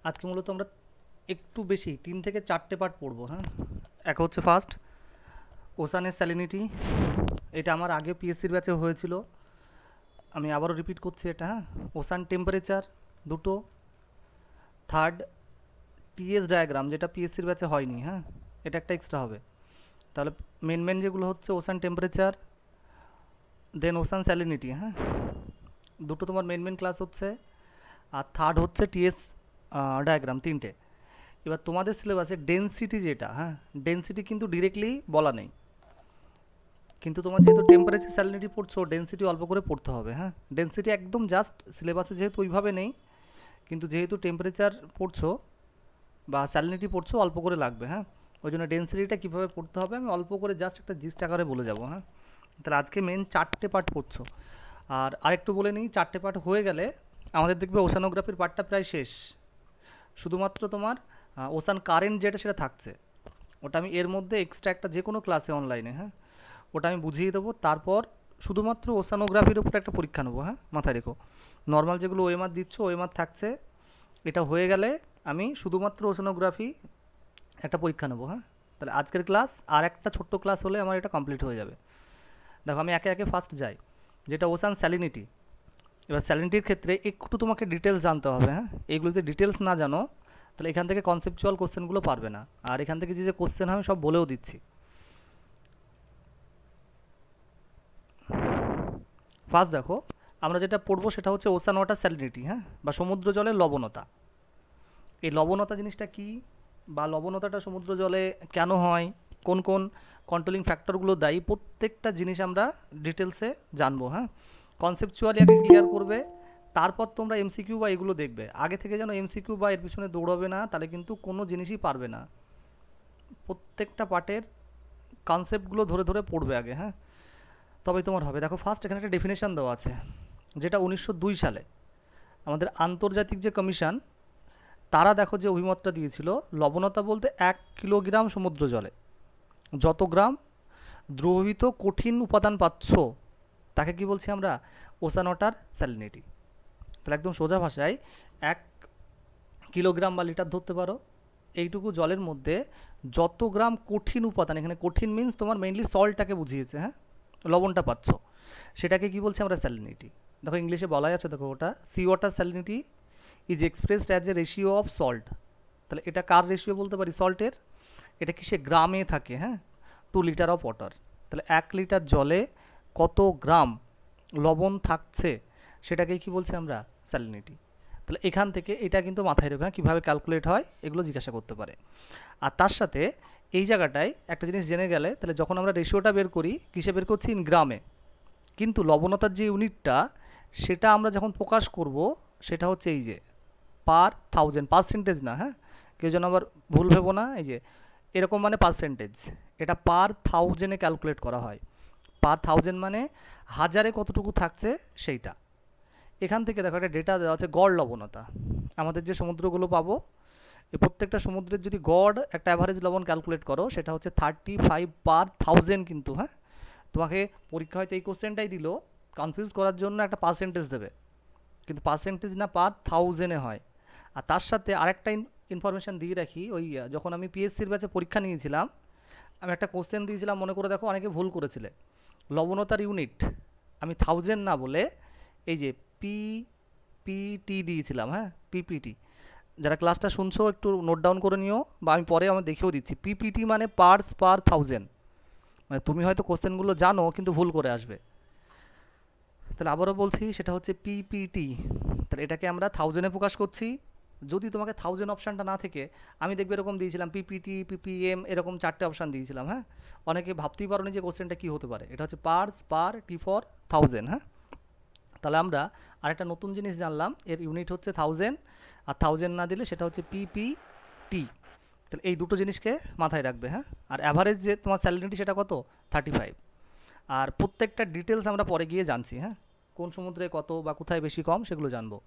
আজকে মূলত আমরা একটু বেশি 3 থেকে 4টে পার্ট পড়বো। হ্যাঁ, এক হচ্ছে ফার্স্ট ওসানের স্যালিনিটি। এটা আমার আগে পিএসসির ব্যাচে হয়েছিল, আমি আবারও রিপিট করছি এটা। হ্যাঁ, ওসান টেম্পারেচার দুটো। থার্ড টিএস ডায়াগ্রাম, যেটা পিএসসির ব্যাচে হয়নি। হ্যাঁ, এটা একটা এক্সট্রা হবে। তাহলে মেন মেন যেগুলো হচ্ছে ওসান টেম্পারেচার, দেন ওসান স্যালিনিটি। হ্যাঁ, দুটো তোমার মেন মেন ক্লাস হচ্ছে। আর থার্ড হচ্ছে টিএস ডায়াগ্রাম, তিনটে। এবার তোমাদের সিলেবাসে ডেনসিটি যেটা, হ্যাঁ, ডেনসিটি কিন্তু ডিরেক্টলি বলা নেই, কিন্তু তোমার যেহেতু টেম্পারেচার স্যালিনিটি পড়ছো, ডেনসিটি অল্প করে পড়তে হবে। হ্যাঁ, ডেনসিটি একদম জাস্ট সিলেবাসে যেহেতু ওইভাবে নেই, কিন্তু যেহেতু টেম্পারেচার পড়ছো বা স্যালিনিটি পড়ছো, অল্প করে লাগবে। হ্যাঁ, ওই জন্য ডেনসিটিটা কীভাবে পড়তে হবে আমি অল্প করে জাস্ট একটা জিস্ট আকারে বলে যাবো। হ্যাঁ, তাহলে আজকে মেন 4টে পার্ট পড়ছো। আর আরেকটু বলে নিই, 4টে পার্ট হয়ে গেলে আমাদের দেখবে ওশানোগ্রাফির পার্টটা প্রায় শেষ। শুধুমাত্র তোমার ওশান কারেন্ট যেটা সেটা থাকছে, ওটা আমি এর মধ্যে এক্সট্রা একটা যে কোনো ক্লাসে অনলাইনে, হ্যাঁ, ওটা আমি বুঝিয়ে দেবো। তারপর শুধুমাত্র ওশানোগ্রাফির উপর একটা পরীক্ষা নেবো। হ্যাঁ, মাথায় রেখো, নর্মাল যেগুলো ওএমআর দিচ্ছ ওএমআর থাকছে, এটা হয়ে গেলে আমি শুধুমাত্র ওশানোগ্রাফি একটা পরীক্ষা নেবো। হ্যাঁ, তাহলে আজকের ক্লাস আর একটা ছোট্ট ক্লাস হলে আমার এটা কমপ্লিট হয়ে যাবে। দেখো আমি একে একে ফার্স্ট যাই, যেটা ওশান স্যালিনিটি। এবার স্যালিনিটির ক্ষেত্রে একটু তোমাকে ডিটেলস জানতে হবে। হ্যাঁ, এইগুলো যদি ডিটেলস না জানো তাহলে এখান থেকে কনসেপচুয়াল কোশ্চেনগুলো পারবে না। আর এখান থেকে যে যে কোশ্চেন হবে সব বলেও দিচ্ছি। ফার্স্ট দেখো, আমরা যেটা পড়বো সেটা হচ্ছে ওশান ওয়াটার স্যালিনিটি। হ্যাঁ, বা সমুদ্র জলের লবণতা। এই লবণতা জিনিসটা কি, বা লবণতাটা সমুদ্র জলে কেন হয়, কোন কোন কন্ট্রোলিং ফ্যাক্টরগুলো দায়ী, প্রত্যেকটা জিনিস আমরা ডিটেলসে জানবো। হ্যাঁ, কনসেপচুয়ালি আগে ক্লিয়ার করবে, তারপর তোমরা এমসিকিউ বা এগুলো দেখবে। আগে থেকে যেন এমসিকিউ বা এর পিছনে দৌড়াবে না, তাহলে কিন্তু কোনো জিনিসই পারবে না। প্রত্যেকটা পার্টের কনসেপ্টগুলো ধরে ধরে পড়বে আগে। হ্যাঁ, তবেই তোমার হবে। দেখো ফার্স্ট এখানে একটা ডেফিনেশন দেওয়া আছে, যেটা 1902 সালে আমাদের আন্তর্জাতিক যে কমিশন, তারা দেখো যে অভিমতটা দিয়েছিল, লবণতা বলতে 1 কিলোগ্রাম সমুদ্র জলে যত গ্রাম দ্রবীভূত কঠিন উপাদান পাচ্ছ, তাকে কি বলছি আমরা, ওশান ওয়াটার স্যালিনিটি। তাহলে একদম সোজা ভাষায় 1 কিলোগ্রাম বা লিটার ধরতে পারো, এইটুকু জলের মধ্যে যত গ্রাম কঠিন উপাদান, এখানে কঠিন মিন্স তোমার মেইনলি সল্টটাকে বুঝিয়েছে। হ্যাঁ, লবণটা পাচ্ছ, সেটাকে কি বলছে আমরা, স্যালিনিটি। দেখো ইংলিশে বলাই আছে, দেখো ওটা sea water salinity is expressed as a ratio of salt. তাহলে এটা কার রেশিও বলতে পারি, সল্টের। এটা কিসে, গ্রামে থাকে। হ্যাঁ, 2 লিটার অফ ওয়াটার। তাহলে 1 লিটার জলে কত গ্রাম লবণ থাকছে, সেটাকেই কি বলছি আমরা, স্যালিনিটি। তাহলে এখান থেকে এটা কিন্তু মাথায় রেখে, কীভাবে ক্যালকুলেট হয় এগুলো জিজ্ঞাসা করতে পারে। আর তার সাথে এই জায়গাটায় একটা জিনিস জেনে গেলে, তাহলে যখন আমরা রেশিওটা বের করি কিসে বের করছি, ইন গ্রামে। কিন্তু লবণতার যে ইউনিটটা, সেটা আমরা যখন প্রকাশ করব সেটা হচ্ছে এই যে পার থাউজেন্ড, পার্সেন্টেজ না। হ্যাঁ, কেউ যেন আবার ভুল ভেবো না, এই যে এরকম মানে পার্সেন্টেজ, এটা পার থাউজেন্ডে ক্যালকুলেট করা হয়। পার থাউজেন্ড মানে হাজারে কতটুকু থাকছে সেইটা। এখান থেকে দেখো একটা ডেটা দেওয়া আছে, গড় লবণতা। আমাদের যে সমুদ্রগুলো পাবো, এই প্রত্যেকটা সমুদ্রের যদি গড় একটা অ্যাভারেজ লবণ ক্যালকুলেট করো, সেটা হচ্ছে 35/1000 কিন্তু। হ্যাঁ, তোমাকে পরীক্ষা হয়তো এই কোশ্চেনটাই দিল, কনফিউজ করার জন্য একটা পার্সেন্টেজ দেবে, কিন্তু পার্সেন্টেজ না, পার থাউজেন্ডে হয়। আর তার সাথে আরেকটা ইনফরমেশান দিয়ে রাখি, ওই যখন আমি পিএসসির ব্যাচে পরীক্ষা নিয়েছিলাম, আমি একটা কোশ্চেন দিয়েছিলাম, মনে করে দেখো, অনেকে ভুল করেছিলে। লবণতার ইউনিট আমি থাউজেন্ড না বলে এই যে পিপিটি দিয়েছিলাম। হ্যাঁ, পিপিটি। যারা ক্লাসটা শুনছো একটু নোট ডাউন করে নিও, বা আমি পরে আমি দেখিয়েও দিচ্ছি। পিপিটি মানে পার্টস পার থাউজেন্ড। মানে তুমি হয়তো কোশ্চেনগুলো জানো কিন্তু ভুল করে আসবে। তাহলে আবারও বলছি, সেটা হচ্ছে পিপিটি। তাহলে এটাকে আমরা থাউজেন্ডে প্রকাশ করছি। যদি তোমাকে থাউজেন্ড অপশানটা না থেকে, আমি দেখবে এরকম দিয়েছিলাম পিপিটি, পিপিএম, এরকম 4টে অপশান দিয়েছিলাম। হ্যাঁ, অনেকে ভাবতেই পারো যে কোশ্চেনটা কী হতে পারে। এটা হচ্ছে purse per T for thousand. হ্যাঁ, তাহলে আমরা আরেকটা নতুন জিনিস জানলাম, এর ইউনিট হচ্ছে থাউজেন্ড, আর থাউজেন্ড না দিলে সেটা হচ্ছে পিপিটি। তাহলে এই দুটো জিনিসকে মাথায় রাখবে। হ্যাঁ, আর অ্যাভারেজ যে তোমার স্যালিনিটি সেটা কত, 35। আর প্রত্যেকটা ডিটেলস আমরা পরে গিয়ে জানছি। হ্যাঁ, কোন সমুদ্রে কত বা কোথায় বেশি কম সেগুলো জানবো।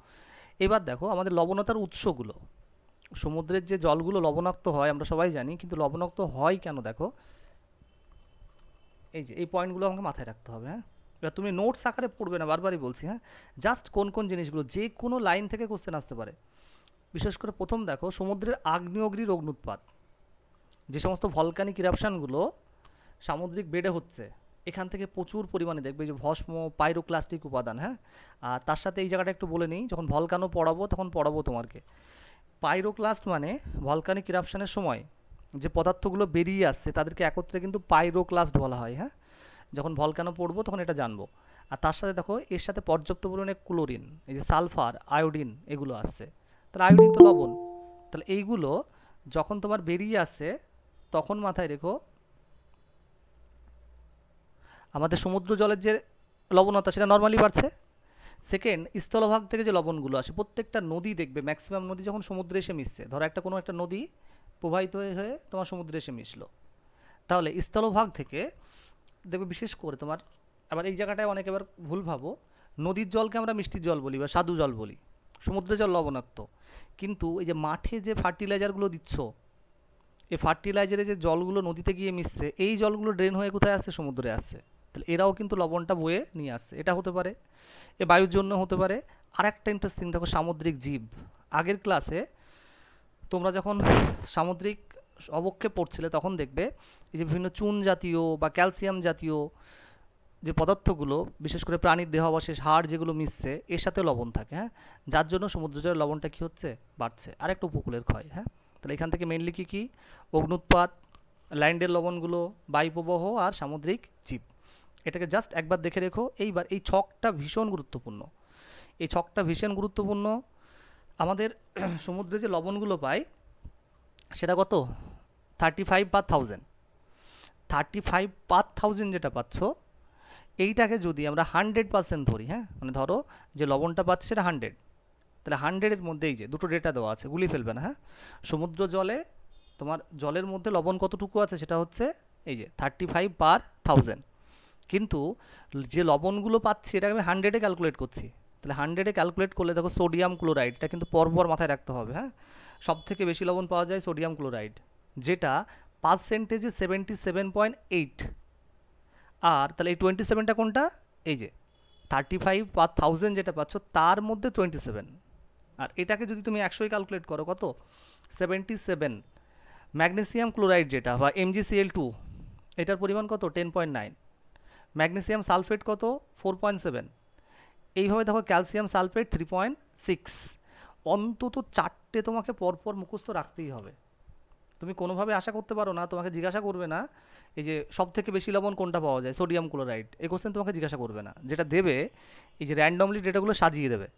এবার দেখো আমাদের লবণতার উৎসগুলো। সমুদ্রের যে জলগুলো লবণাক্ত হয় আমরা সবাই জানি, কিন্তু লবণাক্ত হয় কেন, দেখো এই যে এই পয়েন্টগুলো আমাকে মাথায় রাখতে হবে। হ্যাঁ, এবার তুমি নোটস আকারে পড়বে না, বারবারই বলছি। হ্যাঁ, জাস্ট কোন কোন জিনিসগুলো, যে কোনো লাইন থেকে কোশ্চেন আসতে পারে। বিশেষ করে প্রথম দেখো সমুদ্রের আগ্নেয়গিরির অগ্নুৎপাত, যে সমস্ত ভলকানিক ইরাপশনগুলো সামুদ্রিক বেডে হচ্ছে, এখান থেকে প্রচুর পরিমাণে দেখবে যে ভস্ম, পাইরোক্লাস্টিক উপাদান, হ্যাঁ। আর তার সাথে এই জায়গাটা একটু বলে নিই, যখন ভলকানো পড়াবো তখন পড়াবো তোমাকে। পাইরোক্লাস্ট মানে ভলকানিক ইরাপশনের সময় যে পদার্থগুলো বেরিয়ে আসছে তাদেরকে একত্রে কিন্তু পাইরোক্লাস্ট বলা হয়, হ্যাঁ। যখন ভলকানো পড়বো তখন এটা জানবো। আর তার সাথে দেখো এর সাথে পর্যাপ্ত পরিমাণে ক্লোরিন, এই যে সালফার, আয়োডিন এগুলো আসছে। তাহলে আয়োডিন তো লবণ, তাহলে এইগুলো যখন তোমার বেরিয়ে আসছে তখন মাথায় রেখো আমাদের সমুদ্র জলের যে লবণতা সেটা নর্মালি বাড়ছে। সেকেন্ড, স্থলভাগ থেকে যে লবণগুলো আসে, প্রত্যেকটা নদী দেখবে ম্যাক্সিমাম নদী যখন সমুদ্রে এসে মিশছে, ধরো একটা কোনো একটা নদী প্রবাহিত হয়ে হয়ে তোমার সমুদ্রে এসে মিশলো, তাহলে স্থলভাগ থেকে দেখবে বিশেষ করে তোমার, আবার এই জায়গাটায় অনেকে এবার ভুল ভাবো, নদীর জলকে আমরা মিষ্টির জল বলি বা স্বাদু জল বলি, সমুদ্রের জল লবণাক্ত। কিন্তু এই যে মাঠে যে ফার্টিলাইজারগুলো দিচ্ছ, এই ফার্টিলাইজারে যে জলগুলো নদীতে গিয়ে মিশছে, এই জলগুলো ড্রেন হয়ে কোথায় আসছে? সমুদ্রে আসছে। তাহলে এরাও কিন্তু লবণটা বয়ে নিয়ে আসছে, এটা হতে পারে। এ বায়ুর জন্য হতে পারে। আর একটা ইন্টারেস্টিং দেখো, সামুদ্রিক জীব। আগের ক্লাসে তোমরা যখন সামুদ্রিক অবক্ষেপ পড়ছিলে তখন দেখবে এই যে বিভিন্ন চুন জাতীয় বা ক্যালসিয়াম জাতীয় যে পদার্থগুলো, বিশেষ করে প্রাণীর দেহাবশেষ, হাড় যেগুলো মিশছে এর সাথে লবণ থাকে, হ্যাঁ। যার জন্য সমুদ্র জলের লবণটা কি হচ্ছে? বাড়ছে। আর একটা উপকূলের ক্ষয়, হ্যাঁ। তাহলে এখান থেকে মেইনলি কি কি? অগ্নুৎপাত, ল্যান্ডের লবণগুলো, বায়ুপ্রবাহ আর সামুদ্রিক জীব। এটাকে জাস্ট একবার দেখে রেখো। এইবার এই ছকটা ভীষণ গুরুত্বপূর্ণ, এই ছকটা ভীষণ গুরুত্বপূর্ণ। আমাদের সমুদ্রে যে লবণগুলো পাই সেটা কত? 35/1000। 35/1000 যেটা পাচ্ছ, এইটাকে যদি আমরা 100% ধরি, হ্যাঁ, মানে ধরো যে লবণটা পাচ্ছে সেটা 100, তাহলে 100-এর মধ্যে এই যে দুটো ডেটা দেওয়া আছে, গুলিয়ে ফেলবে না, হ্যাঁ। সমুদ্র জলে তোমার জলের মধ্যে লবণ কতটুকু আছে সেটা হচ্ছে এই যে 35/1000। কিন্তু যে লবণগুলো পাচ্ছি এটাকে আমি 100-এ ক্যালকুলেট করছি। তাহলে 100-এ ক্যালকুলেট করলে দেখো সোডিয়াম ক্লোরাইড, এটা কিন্তু পরপর মাথায় রাখতে হবে, হ্যাঁ। সব থেকে বেশি লবণ পাওয়া যায় সোডিয়াম ক্লোরাইড, যেটা পার্সেন্টেজে 77.8। আর তাহলে এই 27টা কোনটা? এই যে 35/1000 যেটা পাচ্ছ তার মধ্যে 27। আর এটাকে যদি তুমি 100-এ ক্যালকুলেট করো কত? 77। ম্যাগনেসিয়াম ক্লোরাইড যেটা বা MgCl2, এটার পরিমাণ কত? 10.9। ম্যাগনেসিয়াম সালফেট কত? 4.7। এইভাবে দেখো ক্যালসিয়াম সালফেট 3.6। অন্তত চারটে তোমাকে পরপর মুখস্থ রাখতেই হবে। তুমি কোনোভাবে আশা করতে পারো না, তোমাকে জিজ্ঞাসা করবে না এই যে সব থেকে বেশি লবণ কোনটা পাওয়া যায়, সোডিয়াম ক্লোরাইড, এই কোশ্চেন তোমাকে জিজ্ঞাসা করবে না। যেটা দেবে এই যে র্যান্ডমলি ডেটাগুলো সাজিয়ে দেবে,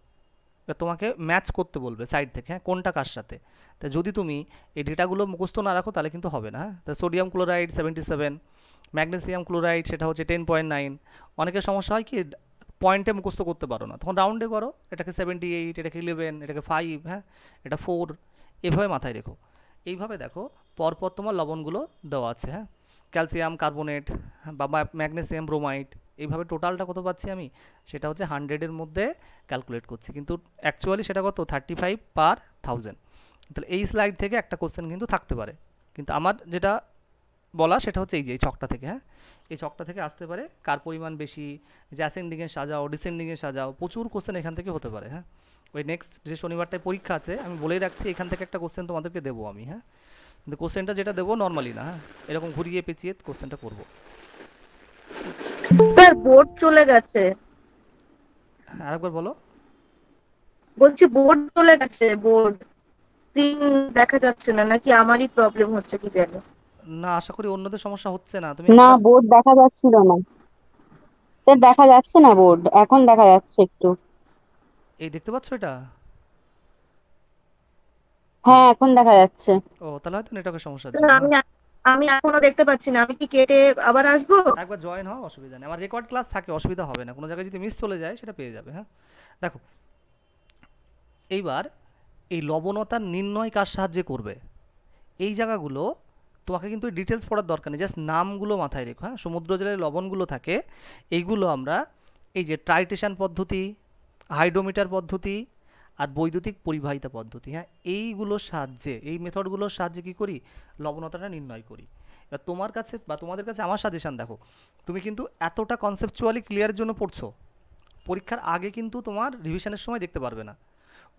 এবার তোমাকে ম্যাচ করতে বলবে সাইড থেকে, হ্যাঁ, কোনটা কার সাথে। তা যদি তুমি এই ডেটাগুলো মুখস্থ না রাখো তাহলে কিন্তু হবে না, হ্যাঁ। তা সোডিয়াম ক্লোরাইড 77, ম্যাগনেসিয়াম ক্লোরাইড সেটা হচ্ছে 10.9। অনেকের সমস্যা হয় কি, পয়েন্টে মুখস্থ করতে পারো না, তখন রাউন্ডে করো, এটাকে 78, এটাকে 11, এটাকে 5, হ্যাঁ, এটা 4, এভাবে মাথায় রেখো। এইভাবে দেখো পরপর তোমার লবণগুলো দেওয়া আছে, হ্যাঁ। ক্যালসিয়াম কার্বনেট বা ম্যাগনেসিয়াম ব্রোমাইড, এইভাবে টোটালটা কত পাচ্ছি আমি, সেটা হচ্ছে 100-এর মধ্যে ক্যালকুলেট করছি, কিন্তু অ্যাকচুয়ালি সেটা কত? 35/1000। তাহলে এই স্লাইড থেকে একটা কোশ্চেন কিন্তু থাকতে পারে, কিন্তু আমার যেটা বলা সেটা হচ্ছে এই যে এই ছকটা থেকে, হ্যাঁ। এই ছকটা থেকে আসতে পারে কার পরিমাণ বেশি, যে অ্যাসেন্ডিংয়ে সাজাও, ডিসেন্ডিংয়ে সাজাও, প্রচুর কোশ্চেন এখান থেকে হতে পারে, হ্যাঁ। ওই নেক্সট যে শনিবারটায় পরীক্ষা আছে আমি বলেই রাখছি, এখান থেকে একটা কোশ্চেন তোমাদেরকে দেবো আমি, হ্যাঁ। কিন্তু কোশ্চেনটা যেটা দেবো নর্মালি না, হ্যাঁ, এরকম ঘুরিয়ে পেঁচিয়ে কোশ্চেনটা করবো। স্যার বোর্ড চলে গেছে। হ্যাঁ, আরেকবার বলো। বলছি বোর্ড চলে গেছে, বোর্ড স্ক্রিন দেখা যাচ্ছে না, নাকি আমারই প্রবলেম হচ্ছে কি জানি। না, আশা করি অন্যদের সমস্যা হচ্ছে না, তুমি না, একবার বোর্ড দেখা যাচ্ছিল না। দেখা যাচ্ছে না বোর্ড, এখন দেখা যাচ্ছে একটু। এই দেখতে পাচ্ছ এটা? হ্যাঁ, এখন দেখা যাচ্ছে। ও, তাহলে হয়তো নেটওয়ার্কের সমস্যার স্যার, জন্য, আমি হ্যাঁ। আমি এখনো দেখতে পাচ্ছি না, আমি কি কেটে আবার আসবো? একবার জয়েন হও, অসুবিধা নেই, আমার রেকর্ড ক্লাস থাকে, অসুবিধা হবে না, কোনো জায়গায় যদি মিস চলে যায় সেটা পেয়ে যাবে, হ্যাঁ। দেখো এইবার এই লবণতার নির্ণয় কার সাহায্যে করবে, এই জায়গাগুলো তোমাকে কিন্তু ডিটেলস পড়ার দরকার নেই, জাস্ট নামগুলো মাথায় রেখো, হ্যাঁ। সমুদ্র জলের লবণগুলো থাকে, এইগুলো আমরা এই যে ট্রাইটেশন পদ্ধতি, হাইড্রোমিটার পদ্ধতি আর বৈদ্যুতিক পরিবাহিতা পদ্ধতি, হ্যাঁ, এইগুলোর সাহায্যে, এই মেথডগুলোর সাহায্যে কী করি? লবণতাটা নির্ণয় করি। এবার তোমার কাছে বা তোমাদের কাছে আমার সাজেশান, দেখো তুমি কিন্তু এতটা কনসেপচুয়ালি ক্লিয়ারের জন্য পড়ছো, পরীক্ষার আগে কিন্তু তোমার রিভিশনের সময় দেখতে পারবে না।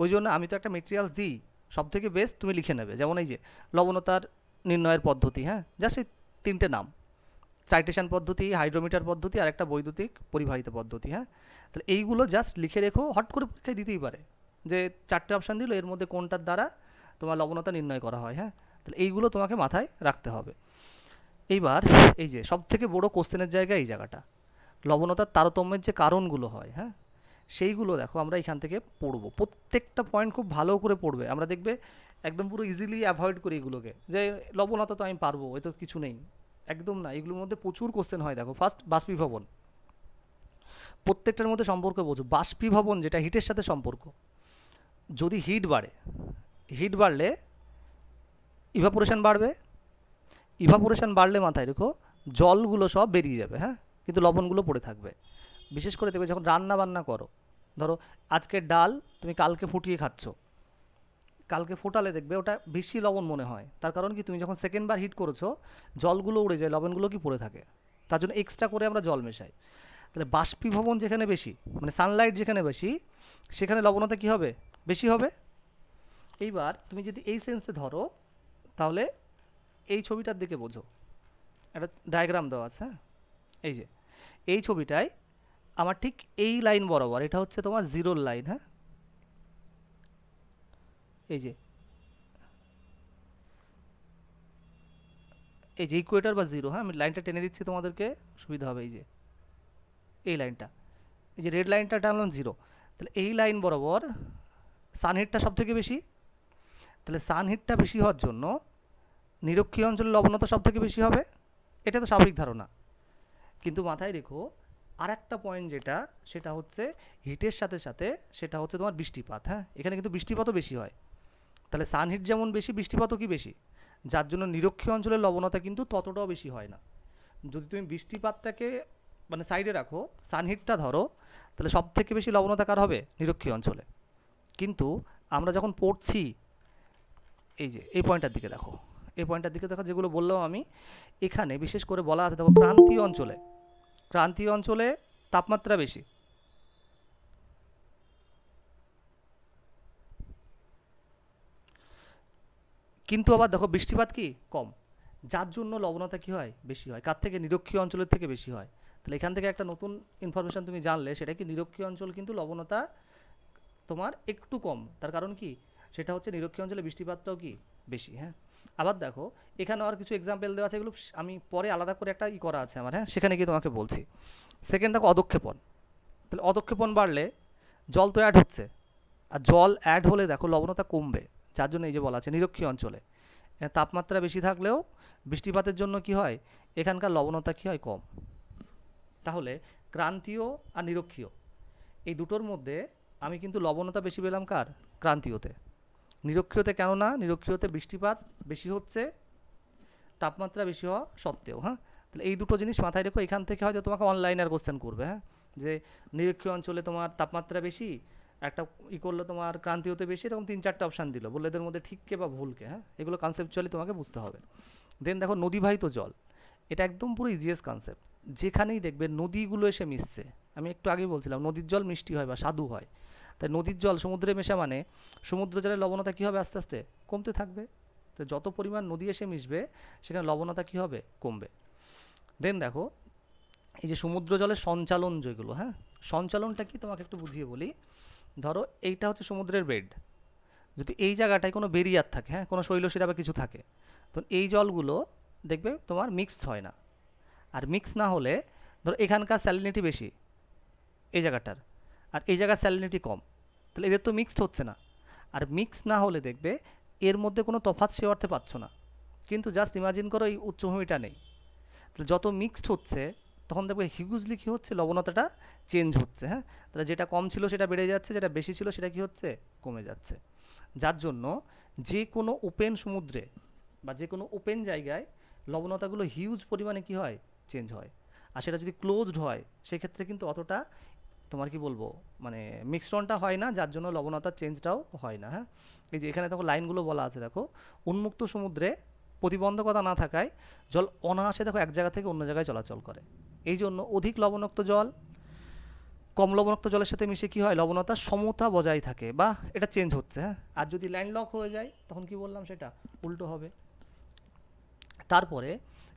ওই জন্য আমি তো একটা মেটেরিয়ালস দিই, সব থেকে বেস্ট তুমি লিখে নেবে, যেমন এই যে লবণতার নির্ণয়ের পদ্ধতি, হ্যাঁ, জাস্ট এই তিনটে নাম, সাইটেশন পদ্ধতি, হাইড্রোমিটার পদ্ধতি, আর একটা বৈদ্যুতিক পরিবাহিত পদ্ধতি, হ্যাঁ। তাহলে এইগুলো জাস্ট লিখে রেখো, হট করে পরীক্ষায় দিতেই পারে যে চারটে অপশান দিল, এর মধ্যে কোনটার দ্বারা তোমার লবণতা নির্ণয় করা হয়, হ্যাঁ। তাহলে এইগুলো তোমাকে মাথায় রাখতে হবে। এইবার এই যে সব থেকে বড় কোশ্চেনের জায়গা এই জায়গাটা, লবণতার তারতম্যের যে কারণগুলো হয়, হ্যাঁ, সেইগুলো দেখো আমরা এখান থেকে পড়বো, প্রত্যেকটা পয়েন্ট খুব ভালো করে পড়বে। আমরা দেখবে একদম পুরো ইজিলি অ্যাভয়েড করি এগুলোকে, যে লবণতা তো আমি পারবো, এ তো কিছু নেই, একদম না। এগুলোর মধ্যে প্রচুর কোশ্চেন হয়। দেখো ফার্স্ট বাষ্পীভবন, প্রত্যেকটার মধ্যে সম্পর্ক বোঝো। বাষ্পীভবন যেটা হিটের সাথে সম্পর্ক, যদি হিট বাড়ে, হিট বাড়লে ইভাপোরেশন বাড়বে, ইভাপোরেশন বাড়লে মাথায় রেখো জলগুলো সব বেরিয়ে যাবে, হ্যাঁ, কিন্তু লবণগুলো পড়ে থাকবে। বিশেষ করে দেখবে যখন রান্না বান্না করো, ধরো আজকের ডাল তুমি কালকে ফুটিয়ে খাচ্ছ, কালকে ফোটালে দেখবে ওটা বেশি লবণ মনে হয়। তার কারণ কি, তুমি যখন সেকেন্ড বার হিট করেছো জলগুলো উড়ে যায়, লবণগুলো কি পড়ে থাকে, তার জন্য এক্সট্রা করে আমরা জল মেশাই। তাহলে বাষ্পীভবন যেখানে বেশি, মানে সানলাইট যেখানে বেশি, সেখানে লবণতা কি হবে, বেশি হবে। এইবার তুমি যদি এই সেন্সে ধরো, তাহলে এই ছবিটার দিকে বোঝো, একটা ডায়াগ্রাম দেওয়া আছে, হ্যাঁ, এই যে এই ছবিটায় আমার ঠিক এই লাইন বরাবর, এটা হচ্ছে তোমার জিরোর লাইন, হ্যাঁ, এই যে এই যে ইকুয়েটর বা জিরো, হ্যাঁ, আমি লাইনটা টেনে দিচ্ছি তোমাদেরকে সুবিধা হবে। এই যে এই লাইনটা, এই যে রেড লাইনটা টানলাম জিরো, তাহলে এই লাইন বরাবর সানহিটটা সব থেকে বেশি। তাহলে সানহিটটা বেশি হওয়ার জন্য নিরক্ষীয় অঞ্চলের লবণতা সব থেকে বেশি হবে, এটা তো স্বাভাবিক ধারণা। কিন্তু মাথায় রেখো আর একটা পয়েন্ট যেটা, সেটা হচ্ছে হিটের সাথে সাথে সেটা হচ্ছে তোমার বৃষ্টিপাত, হ্যাঁ, এখানে কিন্তু বৃষ্টিপাতও বেশি হয়। তাহলে সানহিট যেমন বেশি, বৃষ্টিপাতও কি বেশি, যার জন্য নিরক্ষীয় অঞ্চলের লবণতা কিন্তু ততটাও বেশি হয় না। যদি তুমি বৃষ্টিপাতটাকে মানে সাইডে রাখো, সানহিটটা ধরো, তাহলে সব থেকে বেশি লবণতা কার হবে, নিরক্ষীয় অঞ্চলে। কিন্তু আমরা যখন পড়ছি, এই যে এই পয়েন্টটার দিকে দেখো, এই পয়েন্টটার দিকে দেখো, যেগুলো বললাম আমি, এখানে বিশেষ করে বলা আছে দেখো ক্রান্তীয় অঞ্চলে, ক্রান্তীয় অঞ্চলে তাপমাত্রা বেশি, কিন্তু আবার দেখো বৃষ্টিপাত কি কম, যার জন্য লবণতা কি হয়, বেশি হয়। কার থেকে, নিরক্ষীয় অঞ্চলের থেকে বেশি হয়। তাহলে এখান থেকে একটা নতুন ইনফরমেশন তুমি জানলে, সেটা কি নিরক্ষীয় অঞ্চল কিন্তু লবণতা তোমার একটু কম, তার কারণ কি, সেটা হচ্ছে নিরক্ষীয় অঞ্চলে বৃষ্টিপাতটাও কি বেশি, হ্যাঁ। আবার দেখো এখানে আর কিছু এক্সাম্পল দেওয়া আছে, এগুলো আমি পরে আলাদা করে একটা করা আছে আমার, হ্যাঁ, সেখানে গিয়ে তোমাকে বলছি। সেকেন্ড দেখো অদক্ষেপণ, তাহলে অদক্ষেপণ বাড়লে জল তো অ্যাড হচ্ছে, আর জল অ্যাড হলে দেখো লবণতা কমবে, যার জন্য এই যে বলা আছে নিরক্ষীয় অঞ্চলে তাপমাত্রা বেশি থাকলেও বৃষ্টিপাতের জন্য কি হয়, এখানকার লবণতা কি হয়, কম। তাহলে ক্রান্তীয় আর নিরক্ষীয় এই দুটোর মধ্যে আমি কিন্তু লবণতা বেশি পেলাম কার, ক্রান্তীয়তে। নিরক্ষীয়তে কেন না, নিরক্ষীয়তে বৃষ্টিপাত বেশি হচ্ছে তাপমাত্রা বেশি হওয়া সত্ত্বেও, হ্যাঁ। তাহলে এই দুটো জিনিস মাথায় রেখো, এখান থেকে হয়তো তোমাকে অনলাইনে আর কোশ্চেন করবে, হ্যাঁ, যে নিরক্ষীয় অঞ্চলে তোমার তাপমাত্রা বেশি, একটা করলে তোমার ক্রান্তীয়তে বেশি, এরকম তিন চারটে অপশান দিল, বললে এদের মধ্যে ঠিককে বা ভুলকে, হ্যাঁ, এগুলো কনসেপচুয়ালি তোমাকে বুঝতে হবে। দেন দেখো নদীবাহিত জল, এটা একদম পুরো ইজিয়েস্ট কনসেপ্ট। যেখানেই দেখবে নদীগুলো এসে মিশছে, আমি একটু আগেই বলছিলাম নদীর জল মিষ্টি হয় বা স্বাদু হয়, তাই নদীর জল সমুদ্রে মেশা মানে সমুদ্র জলের লবণতা কী হবে, আস্তে আস্তে কমতে থাকবে। তো যত পরিমাণ নদী এসে মিশবে সেখানে লবণতা কী হবে, কমবে। দেন দেখো এই যে সমুদ্র জলের সঞ্চালন যেগুলো, হ্যাঁ, সঞ্চালনটা কি তোমাকে একটু বুঝিয়ে বলি। ধরো এইটা হচ্ছে সমুদ্রের বেড, যদি এই জায়গাটায় কোনো বেরিয়ার থাকে, হ্যাঁ, কোনো শৈলশিরা বা কিছু থাকে, তো এই জলগুলো দেখবে তোমার মিক্সড হয় না। আর মিক্স না হলে ধরো এখানকার স্যালিনিটি বেশি এই জায়গাটার, আর এই জায়গার স্যালিনিটি কম, তাহলে এদের তো মিক্সড হচ্ছে না। আর মিক্স না হলে দেখবে এর মধ্যে কোনো তফাৎ সে অর্থে পাচ্ছ না। কিন্তু জাস্ট ইমাজিন করো এই উচ্চভূমিটা নেই, তাহলে যত মিক্সড হচ্ছে তখন দেখবে হিউজলি কী হচ্ছে, লবণতাটা চেঞ্জ হচ্ছে, হ্যাঁ। তাহলে যেটা কম ছিল সেটা বেড়ে যাচ্ছে, যেটা বেশি ছিল সেটা কী হচ্ছে, কমে যাচ্ছে। যার জন্য যে কোনো ওপেন সমুদ্রে বা যে কোনো ওপেন জায়গায় লবণতাগুলো হিউজ পরিমাণে কী হয়, চেঞ্জ হয়। আর সেটা যদি ক্লোজড হয় সেক্ষেত্রে কিন্তু অতটা তোমার কি বলবো, মানে মিশ্রণটা হয় না, যার জন্য লবণতার চেঞ্জটাও হয় না, হ্যাঁ। এই যে এখানে দেখো লাইনগুলো বলা আছে, দেখো উন্মুক্ত সমুদ্রে প্রতিবন্ধকতা না থাকায় জল অনায়াসে দেখো এক জায়গা থেকে অন্য জায়গায় চলাচল করে, এই জন্য অধিক লবণাক্ত জল কম লবণাক্ত জলের সাথে মিশে কি হয়, লবণতার সমতা বজায় থাকে বা এটা চেঞ্জ হচ্ছে, হ্যাঁ। আর যদি ল্যান্ডলক হয়ে যায় তখন কি বললাম, সেটা উল্টো হবে। তারপরে